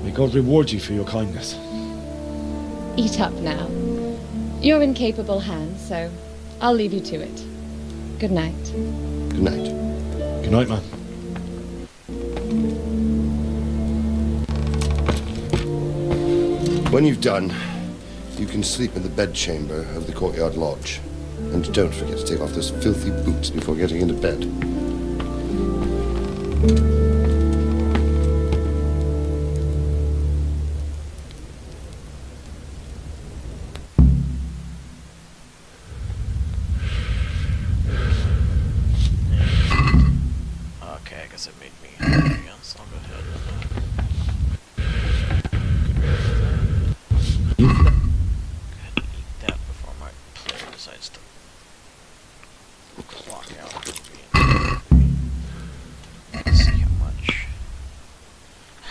Speaker 2: May God reward you for your kindness.
Speaker 4: Eat up now. You're in capable hands, so I'll leave you to it. Good night.
Speaker 17: Good night.
Speaker 2: Good night, man.
Speaker 17: When you've done, you can sleep in the bedchamber of the courtyard lodge. And don't forget to take off those filthy boots before getting into bed.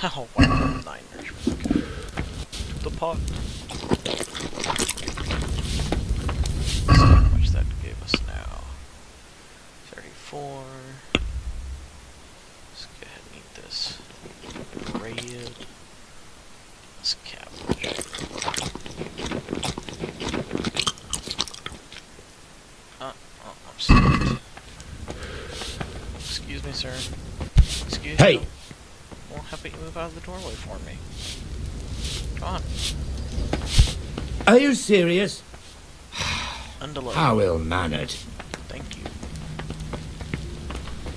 Speaker 1: Oh, wow, 9 nourishment. Okay. The pot. Let's see how much that gave us now. 34. Let's go ahead and eat this. Bread. This cabbage. Oh, I'm stuffed. Excuse me, sir. Excuse me.
Speaker 9: Hey!
Speaker 1: Well, how about you move out of the doorway for me? Come on.
Speaker 9: Are you serious?
Speaker 1: Undeload.
Speaker 9: How ill-mannered.
Speaker 1: Thank you.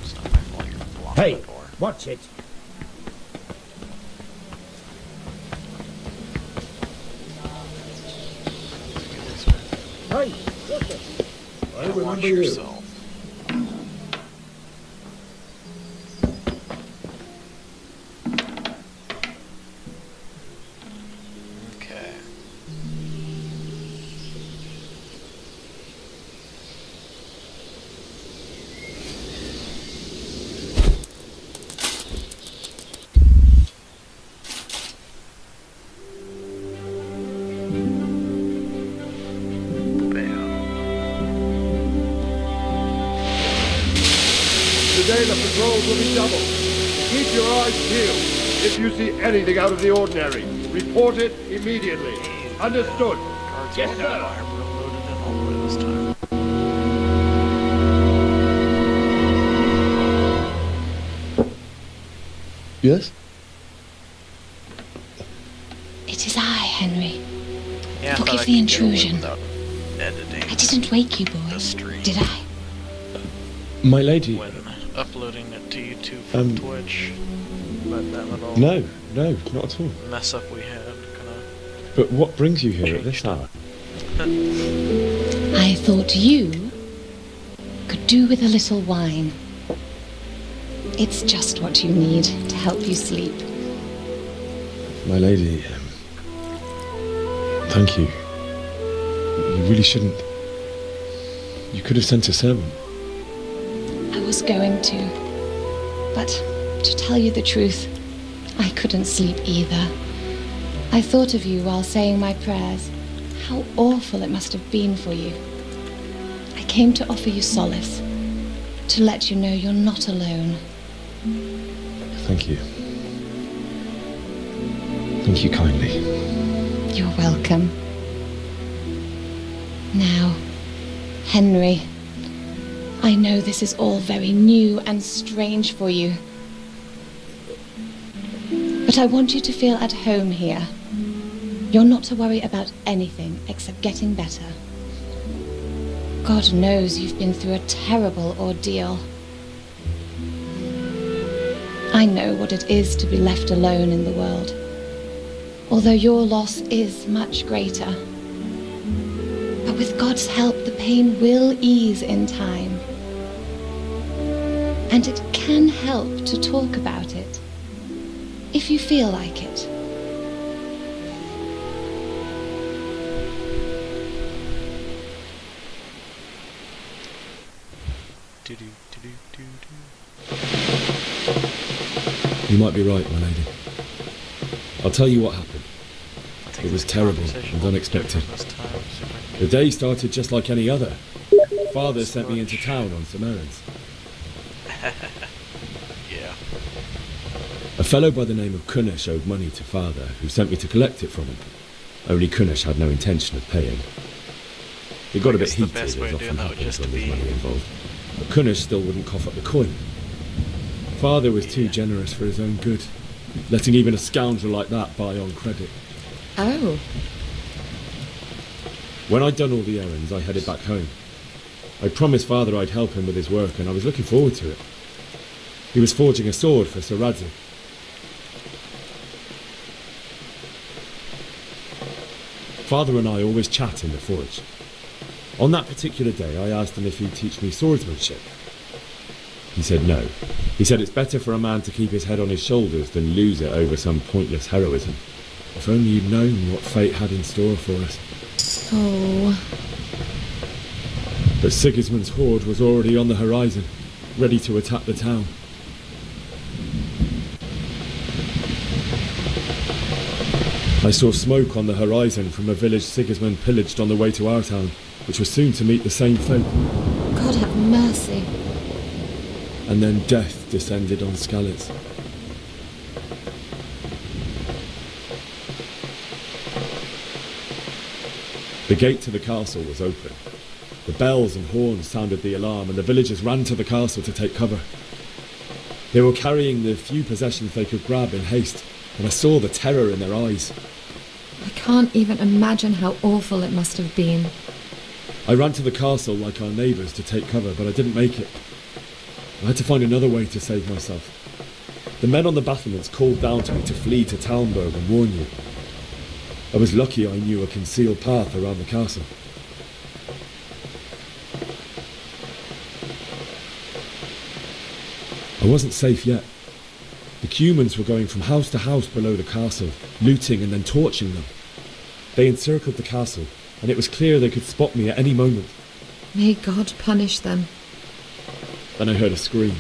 Speaker 1: It's not my fault you're blocking
Speaker 9: Hey,
Speaker 1: the door.
Speaker 9: watch it. Hey, watch it. I
Speaker 1: Watch
Speaker 9: remember you.
Speaker 1: yourself. Okay.
Speaker 15: strain of patrols will be doubled. Keep your eyes peeled. If you see anything out of the ordinary, report it immediately. Understood? Yes, sir.
Speaker 2: Yes?
Speaker 4: It is I, Henry.
Speaker 1: Yeah, I thought I
Speaker 4: Forgive
Speaker 1: could
Speaker 4: the
Speaker 1: get away
Speaker 4: intrusion.
Speaker 1: without editing
Speaker 4: I didn't wake you, boy. Did I?
Speaker 2: My lady.
Speaker 1: when uploading it to YouTube from Twitch. But that little
Speaker 2: No, not at all.
Speaker 1: mess up we had kind of.
Speaker 2: But what brings you here at this hour?
Speaker 4: I thought you could do with a little wine. It's just what you need to help you sleep.
Speaker 2: My lady, thank you. You really shouldn't. You could have sent a servant.
Speaker 4: I was going to. But to tell you the truth, I couldn't sleep either. I thought of you while saying my prayers. How awful it must have been for you. I came to offer you solace, to let you know you're not alone.
Speaker 2: Thank you. Thank you kindly.
Speaker 4: You're welcome. Now, Henry, I know this is all very new and strange for you. But I want you to feel at home here. You're not to worry about anything except getting better. God knows you've been through a terrible ordeal. I know what it is to be left alone in the world, although your loss is much greater. But with God's help, the pain will ease in time. And it can help to talk about it, if you feel like it.
Speaker 2: You might be right, my lady. I'll tell you what happened. It was terrible and unexpected. The day started just like any other. Father sent me into town on some errands.
Speaker 1: Yeah.
Speaker 2: A fellow by the name of Kunnish owed money to Father, who sent me to collect it from him. Only Kunnish had no intention of paying. It got a bit heated, as often happens when there's money involved. But Kunnish still wouldn't cough up the coin. Father was too generous for his own good, letting even a scoundrel like that buy on credit.
Speaker 14: Oh.
Speaker 2: When I'd done all the errands, I headed back home. I promised Father I'd help him with his work, and I was looking forward to it. He was forging a sword for Sir Radzi. Father and I always chat in the forge. On that particular day, I asked him if he'd teach me swordsmanship. He said no. He said it's better for a man to keep his head on his shoulders than lose it over some pointless heroism. If only you'd known what fate had in store for us.
Speaker 14: Oh.
Speaker 2: But Sigismund's horde was already on the horizon, ready to attack the town. I saw smoke on the horizon from a village Sigismund pillaged on the way to our town, which was soon to meet the same fate.
Speaker 14: God have mercy.
Speaker 2: And then death descended on Skalitz. The gate to the castle was open. The bells and horns sounded the alarm, and the villagers ran to the castle to take cover. They were carrying the few possessions they could grab in haste, and I saw the terror in their eyes.
Speaker 14: I can't even imagine how awful it must have been.
Speaker 2: I ran to the castle like our neighbours to take cover, but I didn't make it. I had to find another way to save myself. The men on the battlements called down to me to flee to Talmberg and warn you. I was lucky I knew a concealed path around the castle. I wasn't safe yet. The Cumans were going from house to house below the castle, looting and then torching them. They encircled the castle, and it was clear they could spot me at any moment.
Speaker 14: May God punish them.
Speaker 2: Then I heard a scream.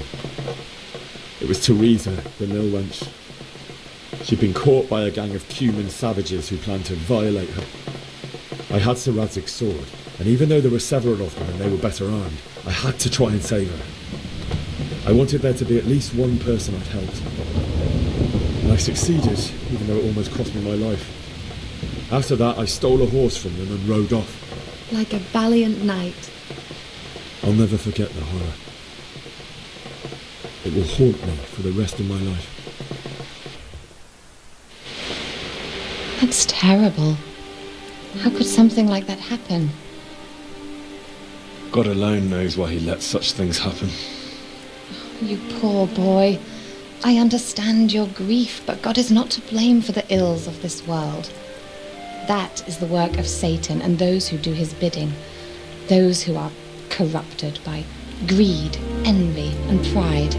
Speaker 2: It was Teresa, the mill wench. She'd been caught by a gang of Cuman savages who planned to violate her. I had Sir Radzig's sword, and even though there were several of them and they were better armed, I had to try and save her. I wanted there to be at least one person I'd helped. And I succeeded, even though it almost cost me my life. After that, I stole a horse from them and rode off.
Speaker 14: Like a valiant knight.
Speaker 2: I'll never forget the horror. It will haunt me for the rest of my life.
Speaker 4: That's terrible. How could something like that happen?
Speaker 2: God alone knows why he lets such things happen.
Speaker 4: You poor boy. I understand your grief, but God is not to blame for the ills of this world. That is the work of Satan and those who do his bidding. Those who are corrupted by greed, envy, and pride.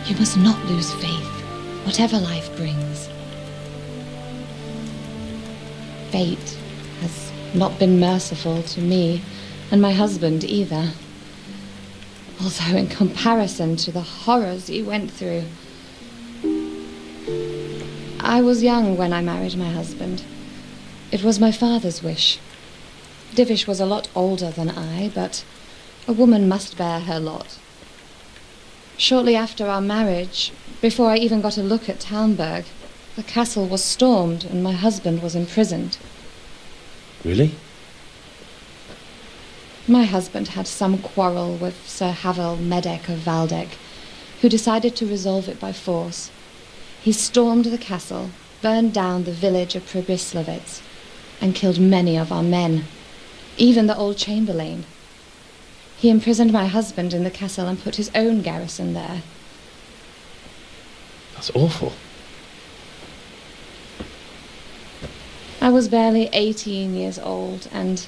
Speaker 4: You must not lose faith, whatever life brings. Fate has not been merciful to me and my husband either. Although in comparison to the horrors he went through. I was young when I married my husband. It was my father's wish. Divish was a lot older than I, but a woman must bear her lot. Shortly after our marriage, before I even got a look at Talmberg, the castle was stormed and my husband was imprisoned.
Speaker 2: Really?
Speaker 4: My husband had some quarrel with Sir Havel Medek of Valdek, who decided to resolve it by force. He stormed the castle, burned down the village of Probislovitz, and killed many of our men, even the old chamberlain. He imprisoned my husband in the castle and put his own garrison there.
Speaker 2: That's awful.
Speaker 4: I was barely 18 years old, and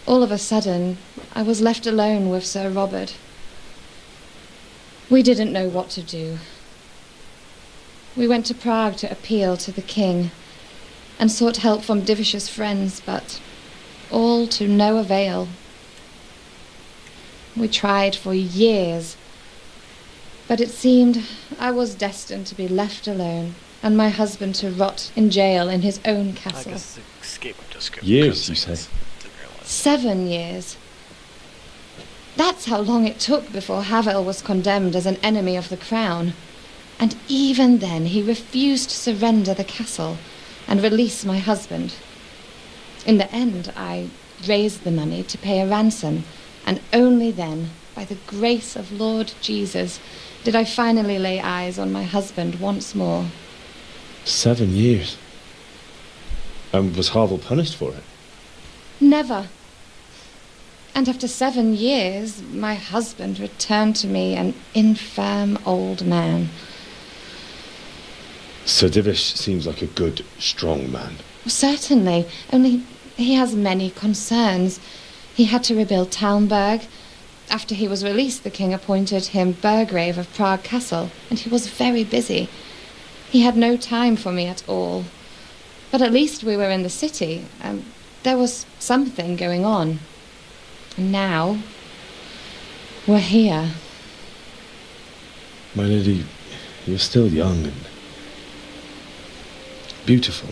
Speaker 4: all of a sudden, I was left alone with Sir Robert. We didn't know what to do. We went to Prague to appeal to the king and sought help from Divish's friends, but all to no avail. We tried for years, but it seemed I was destined to be left alone and my husband to rot in jail in his own castle.
Speaker 1: I guess escape just
Speaker 2: Years, you say?
Speaker 4: 7 years. That's how long it took before Havel was condemned as an enemy of the crown. And even then he refused to surrender the castle and release my husband. In the end, I raised the money to pay a ransom, and only then, by the grace of Lord Jesus, did I finally lay eyes on my husband once more.
Speaker 2: 7 years? And was Havel punished for it?
Speaker 4: Never. And after 7 years, my husband returned to me an infirm old man.
Speaker 2: Sir Divish seems like a good, strong man.
Speaker 4: Certainly, only he has many concerns. He had to rebuild Talmberg. After he was released, the king appointed him Burgrave of Prague Castle, and he was very busy. He had no time for me at all. But at least we were in the city, and there was something going on. And now, we're here.
Speaker 2: My lady, you're still young and beautiful.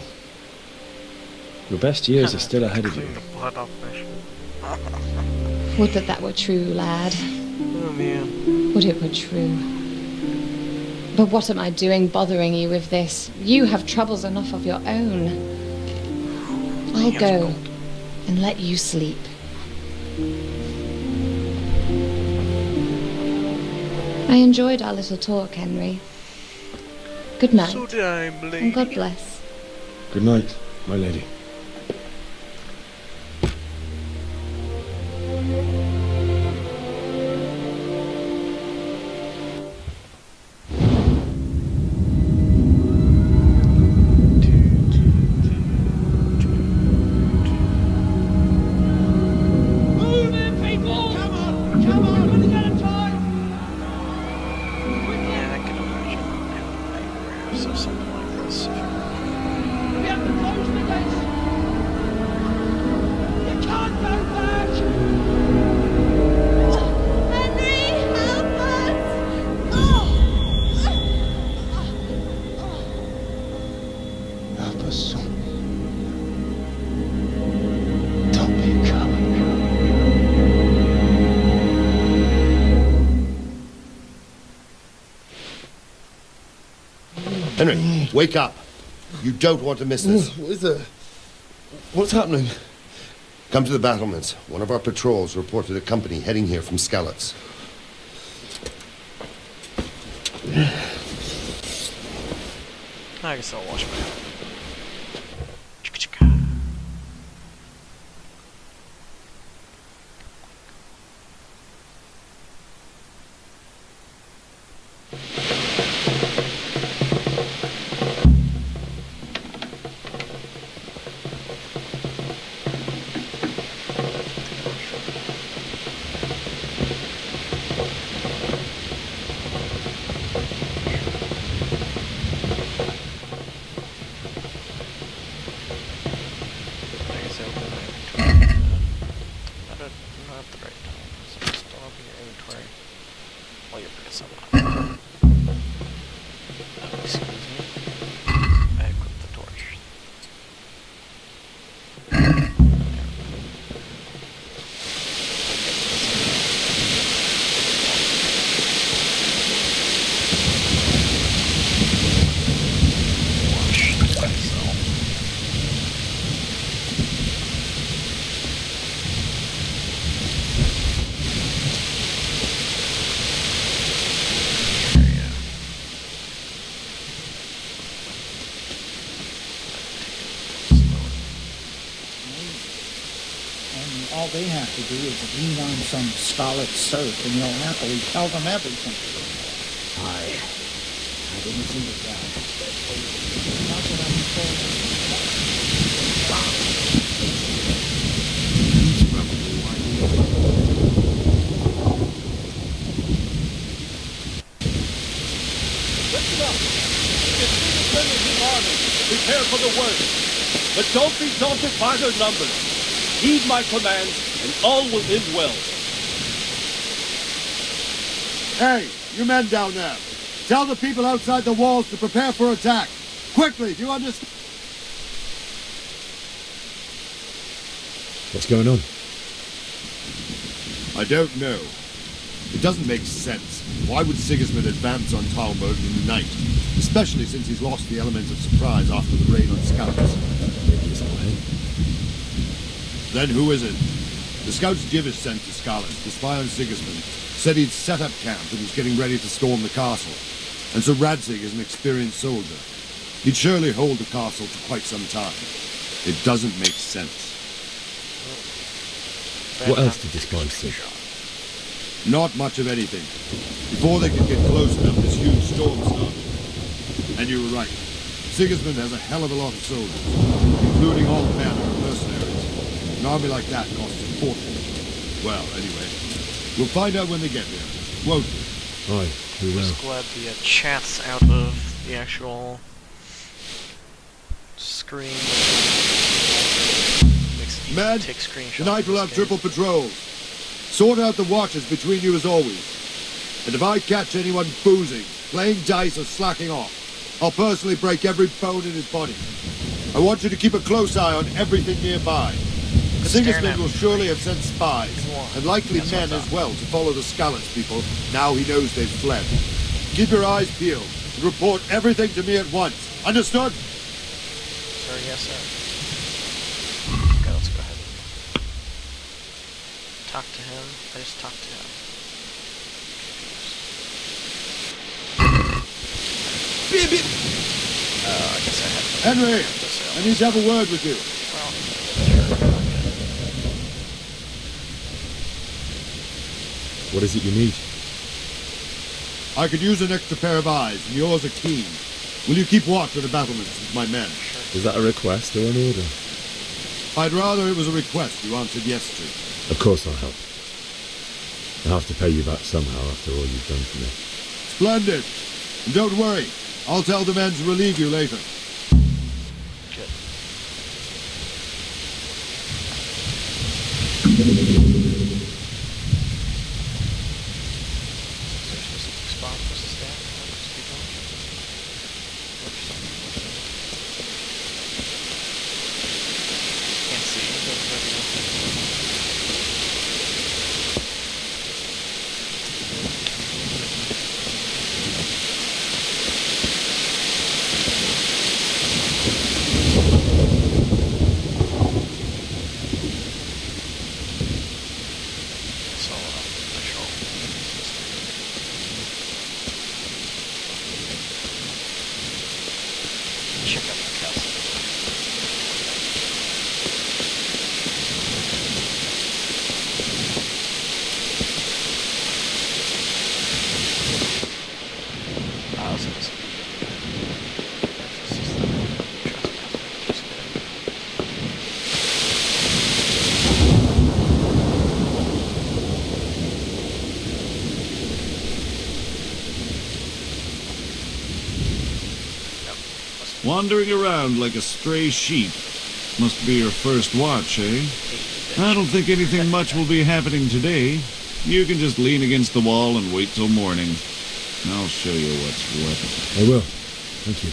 Speaker 2: Your best years are still ahead of you.
Speaker 4: Would that that were true, lad.
Speaker 1: Oh, man.
Speaker 4: Would it were true. But what am I doing bothering you with this? You have troubles enough of your own. I'll go and let you sleep. I enjoyed our little talk, Henry. Good night.
Speaker 1: So did I, lady.
Speaker 4: And God bless.
Speaker 2: Good night, my lady.
Speaker 1: Something like this. We have to close the gates.
Speaker 17: Henry, wake up. You don't want to miss this.
Speaker 15: What is it? What's happening?
Speaker 17: Come to the battlements. One of our patrols reported a company heading here from Skalitz.
Speaker 1: I guess I'll wash my hands.
Speaker 18: All they have to do is lean on some scarlet serf and you'll happily tell them everything. I didn't think of that. Not that I'm
Speaker 15: Listen up. It's Sigismund and his army. Prepare for the worst. But don't be daunted by their numbers. Heed my commands, and all will end well.
Speaker 10: Hey, you men down there. Tell the people outside the walls to prepare for attack. Quickly, do you understand?
Speaker 2: What's going on?
Speaker 10: I don't know. It doesn't make sense. Why would Sigismund advance on Talmud in the night? Especially since he's lost the element of surprise after the raid on Skalitz. Then who is it? The scouts Jivish sent to Skalitz to spy on Sigismund said he'd set up camp and was getting ready to storm the castle. And so Radzig is an experienced soldier. He'd surely hold the castle for quite some time. It doesn't make sense.
Speaker 2: What else did this guy see?
Speaker 10: Not much of anything. Before they could get close enough, this huge storm started. And you were right. Sigismund has a hell of a lot of soldiers, including all men and mercenaries. An army like that costs a fortune. Well, anyway, we'll find out when they get there, won't we?
Speaker 2: Aye, we will.
Speaker 1: Just glad the chat's out of the actual screen.
Speaker 10: Men,
Speaker 1: take screenshots.
Speaker 10: tonight we'll have triple patrols. Sort out the watches between you as always. And if I catch anyone boozing, playing dice or slacking off, I'll personally break every bone in his body. I want you to keep a close eye on everything nearby. Sigismund will surely have sent spies, and likely men as well, to follow the Skalitz people, now he knows they've fled. Keep your eyes peeled, and report everything to me at once. Understood?
Speaker 1: Sir, yes, sir. Okay, let's go ahead and talk to him. I just talked to him. I guess I have to...
Speaker 10: Henry, I need to have a word with you.
Speaker 2: What is it you need?
Speaker 10: I could use an extra pair of eyes, and yours are keen. Will you keep watch at the battlements with my men?
Speaker 2: Is that a request or an order?
Speaker 10: I'd rather it was a request you answered yes to.
Speaker 2: Of course I'll help. I'll have to pay you back somehow after all you've done for me.
Speaker 10: Splendid. And don't worry, I'll tell the men to relieve you later.
Speaker 19: Wandering around like a stray sheep. Must be your first watch, eh? I don't think anything much will be happening today. You can just lean against the wall and wait till morning. I'll show you what's what.
Speaker 2: I will. Thank you.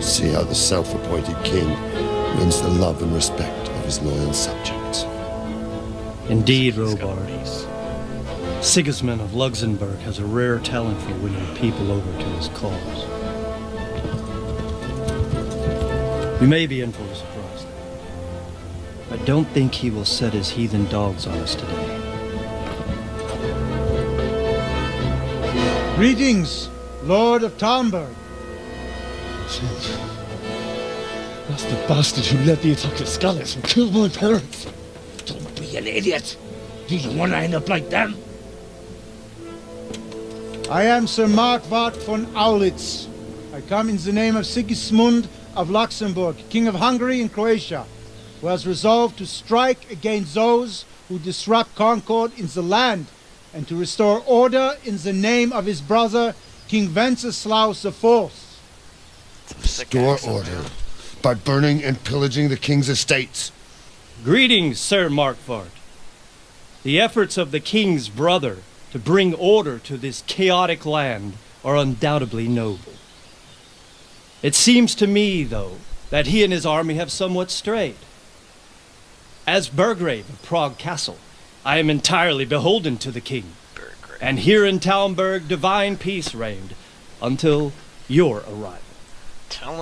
Speaker 17: See how the self-appointed king wins the love and respect of his loyal subjects.
Speaker 11: Indeed, Robard. Sigismund of Luxembourg has a rare talent for winning people over to his cause. We may be in for a surprise. I don't think he will set his heathen dogs on us today.
Speaker 20: Greetings, Lord of Talmberg.
Speaker 2: That's the bastard who led the attack at Skalitz and killed my parents.
Speaker 7: Don't be an idiot. Do you want to end up like them?
Speaker 20: I am Sir Markwart von Aulitz. I come in the name of Sigismund of Luxembourg, King of Hungary and Croatia, who has resolved to strike against those who disrupt concord in the land and to restore order in the name of his brother, King Wenceslaus IV.
Speaker 17: Restore order by burning and pillaging the king's estates.
Speaker 11: Greetings, Sir Markwart. The efforts of the king's brother to bring order to this chaotic land are undoubtedly noble. It seems to me, though, that he and his army have somewhat strayed. As Burgrave of Prague Castle, I am entirely beholden to the king. And here in Talmberg, divine peace reigned until your arrival.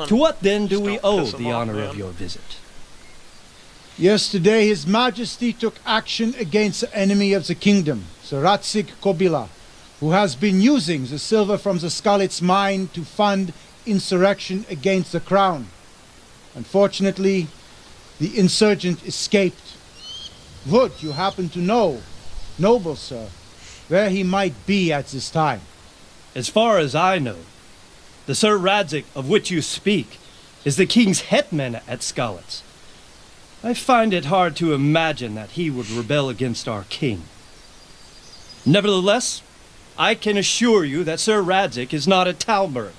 Speaker 11: To what then do we owe the honor of your visit?
Speaker 20: Yesterday his majesty took action against the enemy of the kingdom, the Ratsig Kobila, who has been using the silver from the Skalitz mine to fund insurrection against the crown. Unfortunately, the insurgent escaped. Would you happen to know, noble sir, where he might be at this time?
Speaker 11: As far as I know, the Sir Radzik of which you speak is the king's hetman at Skalitz. I find it hard to imagine that he would rebel against our king. Nevertheless, I can assure you that Sir Radzik is not at Talmberg.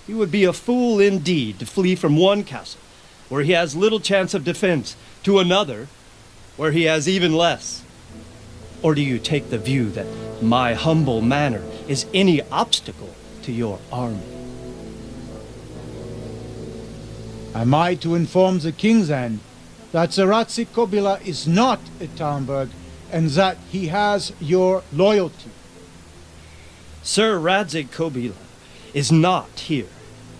Speaker 11: He would be a fool indeed to flee from one castle where he has little chance of defense, to another, where he has even less? Or do you take the view that my humble manor is any obstacle to your army?
Speaker 20: Am I to inform the king then that Sir Ratzik Kobila is not at Talmberg and that he has your loyalty?
Speaker 11: Sir Radzik Kobila is not here,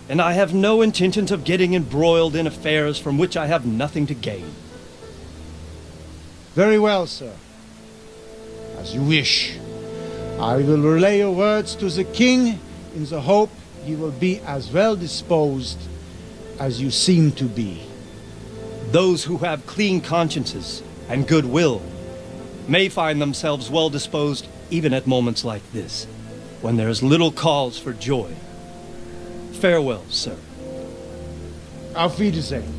Speaker 11: and I have no intentions of getting embroiled in affairs from which I have nothing to gain.
Speaker 20: Very well, sir. As you wish. I will relay your words to the king in the hope he will be as well disposed as you seem to be.
Speaker 11: Those who have clean consciences and goodwill may find themselves well disposed even at moments like this, when there is little cause for joy. Farewell, sir.
Speaker 20: Auf Wiedersehen.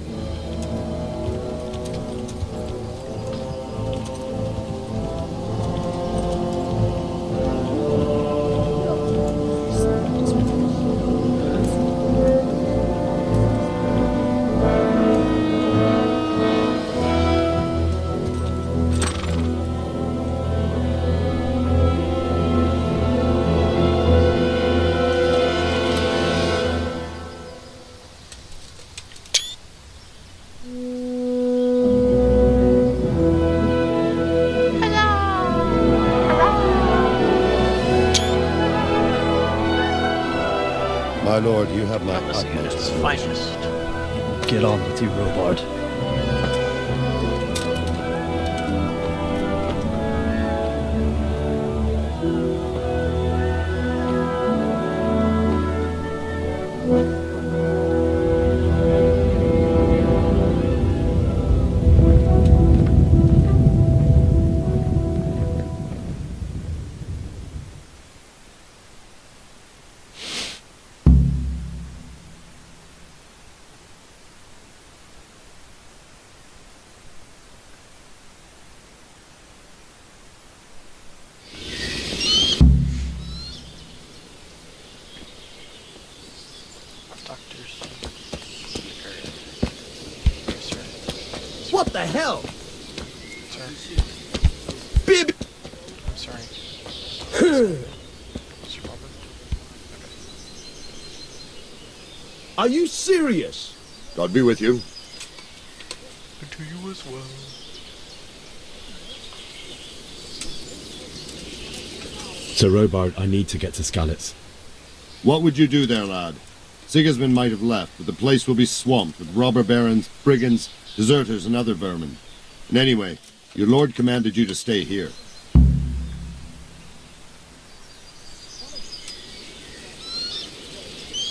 Speaker 17: My lord, you have my utmost
Speaker 1: finest.
Speaker 11: Get on with you, Robard.
Speaker 5: What the hell?
Speaker 1: Bib! I'm sorry. Mr. Robert?
Speaker 5: Are you serious?
Speaker 10: God be with you.
Speaker 1: And to you as well.
Speaker 2: Sir Robard, I need to get to Skalitz.
Speaker 10: What would you do there, lad? Sigismund might have left, but the place will be swamped with robber barons, brigands, deserters, and other vermin. And anyway, your lord commanded you to stay here.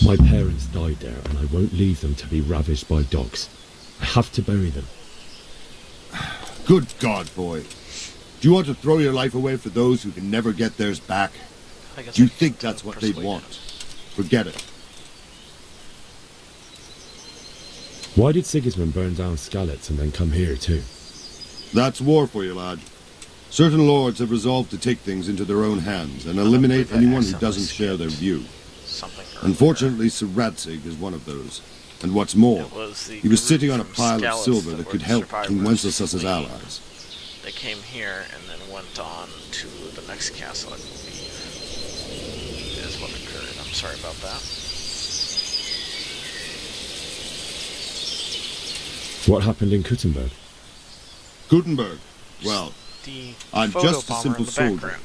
Speaker 2: My parents died there, and I won't leave them to be ravaged by dogs. I have to bury them.
Speaker 10: Good God, boy. Do you want to throw your life away for those who can never get theirs back? Do you think that's what they'd want? Forget it.
Speaker 2: Why did Sigismund burn down Skalitz and then come here too?
Speaker 10: That's war for you, lad. Certain lords have resolved to take things into their own hands and eliminate anyone who doesn't share their view. Unfortunately, Sir Radzig is one of those. And what's more, he was sitting on a pile of silver that could help King Wenceslas's allies.
Speaker 1: They came here and then went on to the next castle, I believe, is what occurred. I'm sorry about that.
Speaker 2: What happened in Kuttenberg?
Speaker 10: Kuttenberg? Well, I'm just a simple soldier,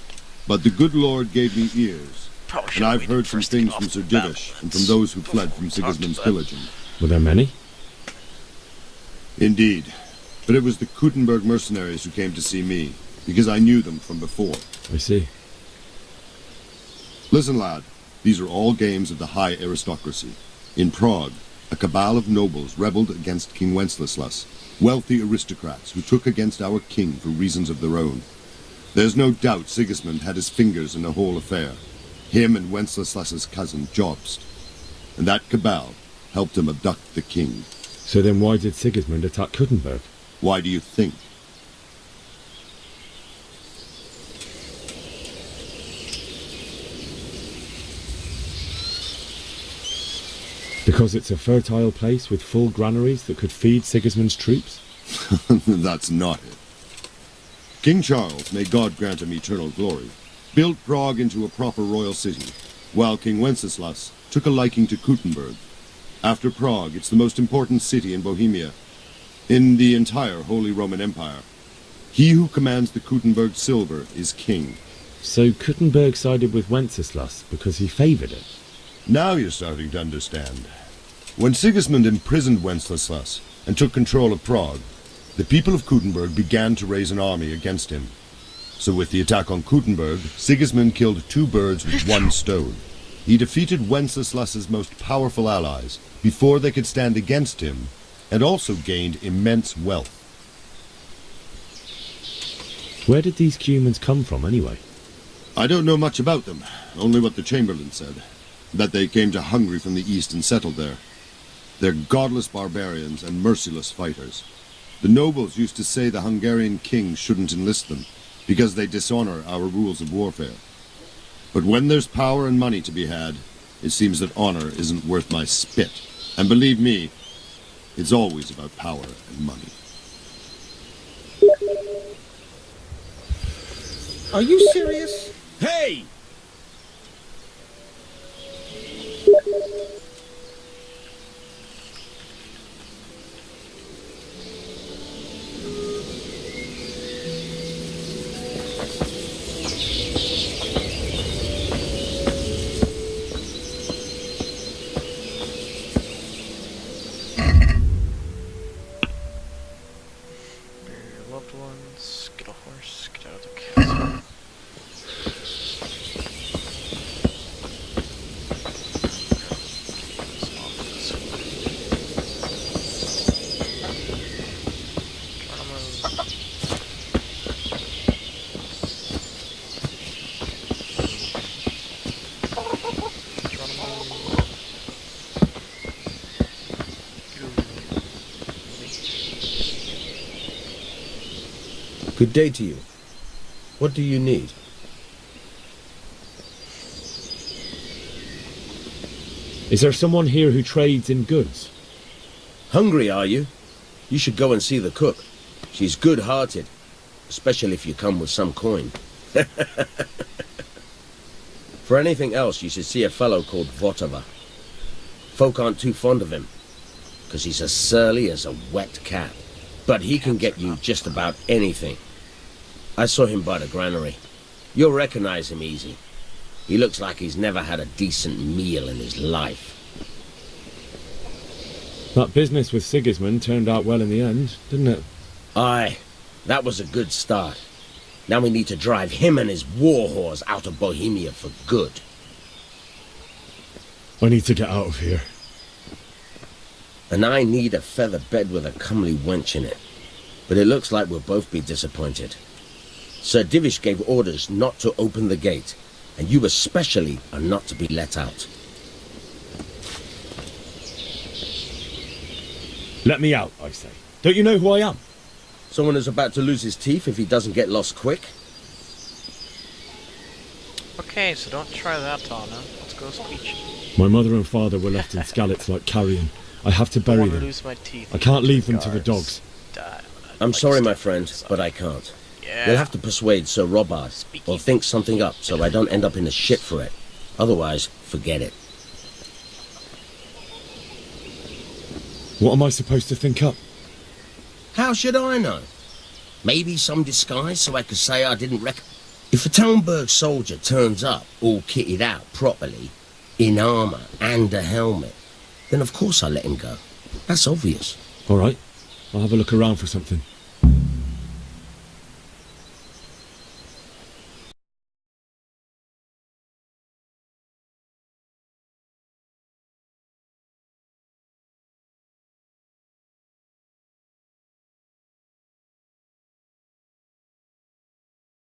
Speaker 10: but the good Lord gave me ears, and I've heard some things from Sir Divish and from those who fled from Sigismund's pillaging.
Speaker 2: Were there many?
Speaker 10: Indeed, but it was the Kuttenberg mercenaries who came to see me, because I knew them from before.
Speaker 2: I see.
Speaker 10: Listen, lad, these are all games of the high aristocracy. In Prague, a cabal of nobles rebelled against King Wenceslas, wealthy aristocrats who took against our king for reasons of their own. There's no doubt Sigismund had his fingers in the whole affair, him and Wenceslas's cousin Jobst. And that cabal helped him abduct the king.
Speaker 2: So then why did Sigismund attack Kuttenberg?
Speaker 10: Why do you think?
Speaker 2: Because it's a fertile place with full granaries that could feed Sigismund's troops?
Speaker 10: That's not it. King Charles, may God grant him eternal glory, built Prague into a proper royal city, while King Wenceslas took a liking to Kuttenberg. After Prague, it's the most important city in Bohemia, in the entire Holy Roman Empire. He who commands the Kuttenberg silver is king.
Speaker 2: So Kuttenberg sided with Wenceslas because he favoured it?
Speaker 10: Now you're starting to understand. When Sigismund imprisoned Wenceslas and took control of Prague, the people of Kuttenberg began to raise an army against him. So with the attack on Kuttenberg, Sigismund killed 2 birds with 1 stone. He defeated Wenceslas's most powerful allies before they could stand against him, and also gained immense wealth.
Speaker 2: Where did these humans come from, anyway?
Speaker 10: I don't know much about them, only what the Chamberlain said. That they came to Hungary from the east and settled there. They're godless barbarians and merciless fighters. The nobles used to say the Hungarian king shouldn't enlist them, because they dishonor our rules of warfare. But when there's power and money to be had, it seems that honor isn't worth my spit. And believe me, it's always about power and money.
Speaker 21: Are you serious?
Speaker 10: Hey!
Speaker 21: Good day to you. What do you need?
Speaker 2: Is there someone here who trades in goods?
Speaker 21: Hungry, are you? You should go and see the cook. She's good-hearted, especially if you come with some coin. For anything else, you should see a fellow called Votava. Folk aren't too fond of him, because he's as surly as a wet cat. But he can get you just about anything. I saw him by the granary. You'll recognize him easy. He looks like he's never had a decent meal in his life.
Speaker 2: That business with Sigismund turned out well in the end, didn't it?
Speaker 21: Aye, that was a good start. Now we need to drive him and his war whores out of Bohemia for good.
Speaker 2: I need to get out of here.
Speaker 21: And I need a feather bed with a comely wench in it. But it looks like we'll both be disappointed. Sir Divish gave orders not to open the gate, and you especially are not to be let out.
Speaker 2: Let me out, I say. Don't you know who I am?
Speaker 21: Someone who's about to lose his teeth if he doesn't get lost quick.
Speaker 1: Okay, so don't try that on him. Let's go screeching.
Speaker 2: My mother and father were left in Skalitz like carrion. I have to bury them.
Speaker 1: Lose my teeth.
Speaker 2: I can't leave them to the dogs.
Speaker 21: I'm sorry, my friend, but I can't.
Speaker 1: Yeah.
Speaker 21: You'll have to persuade Sir Robard, or think something up so I don't end up in the shit for it. Otherwise, forget it.
Speaker 2: What am I supposed to think up?
Speaker 21: How should I know? Maybe some disguise so I could say I didn't If a Talmberg soldier turns up, all kitted out properly, in armour and a helmet, then of course I let him go. That's obvious.
Speaker 2: All right. I'll have a look around for something.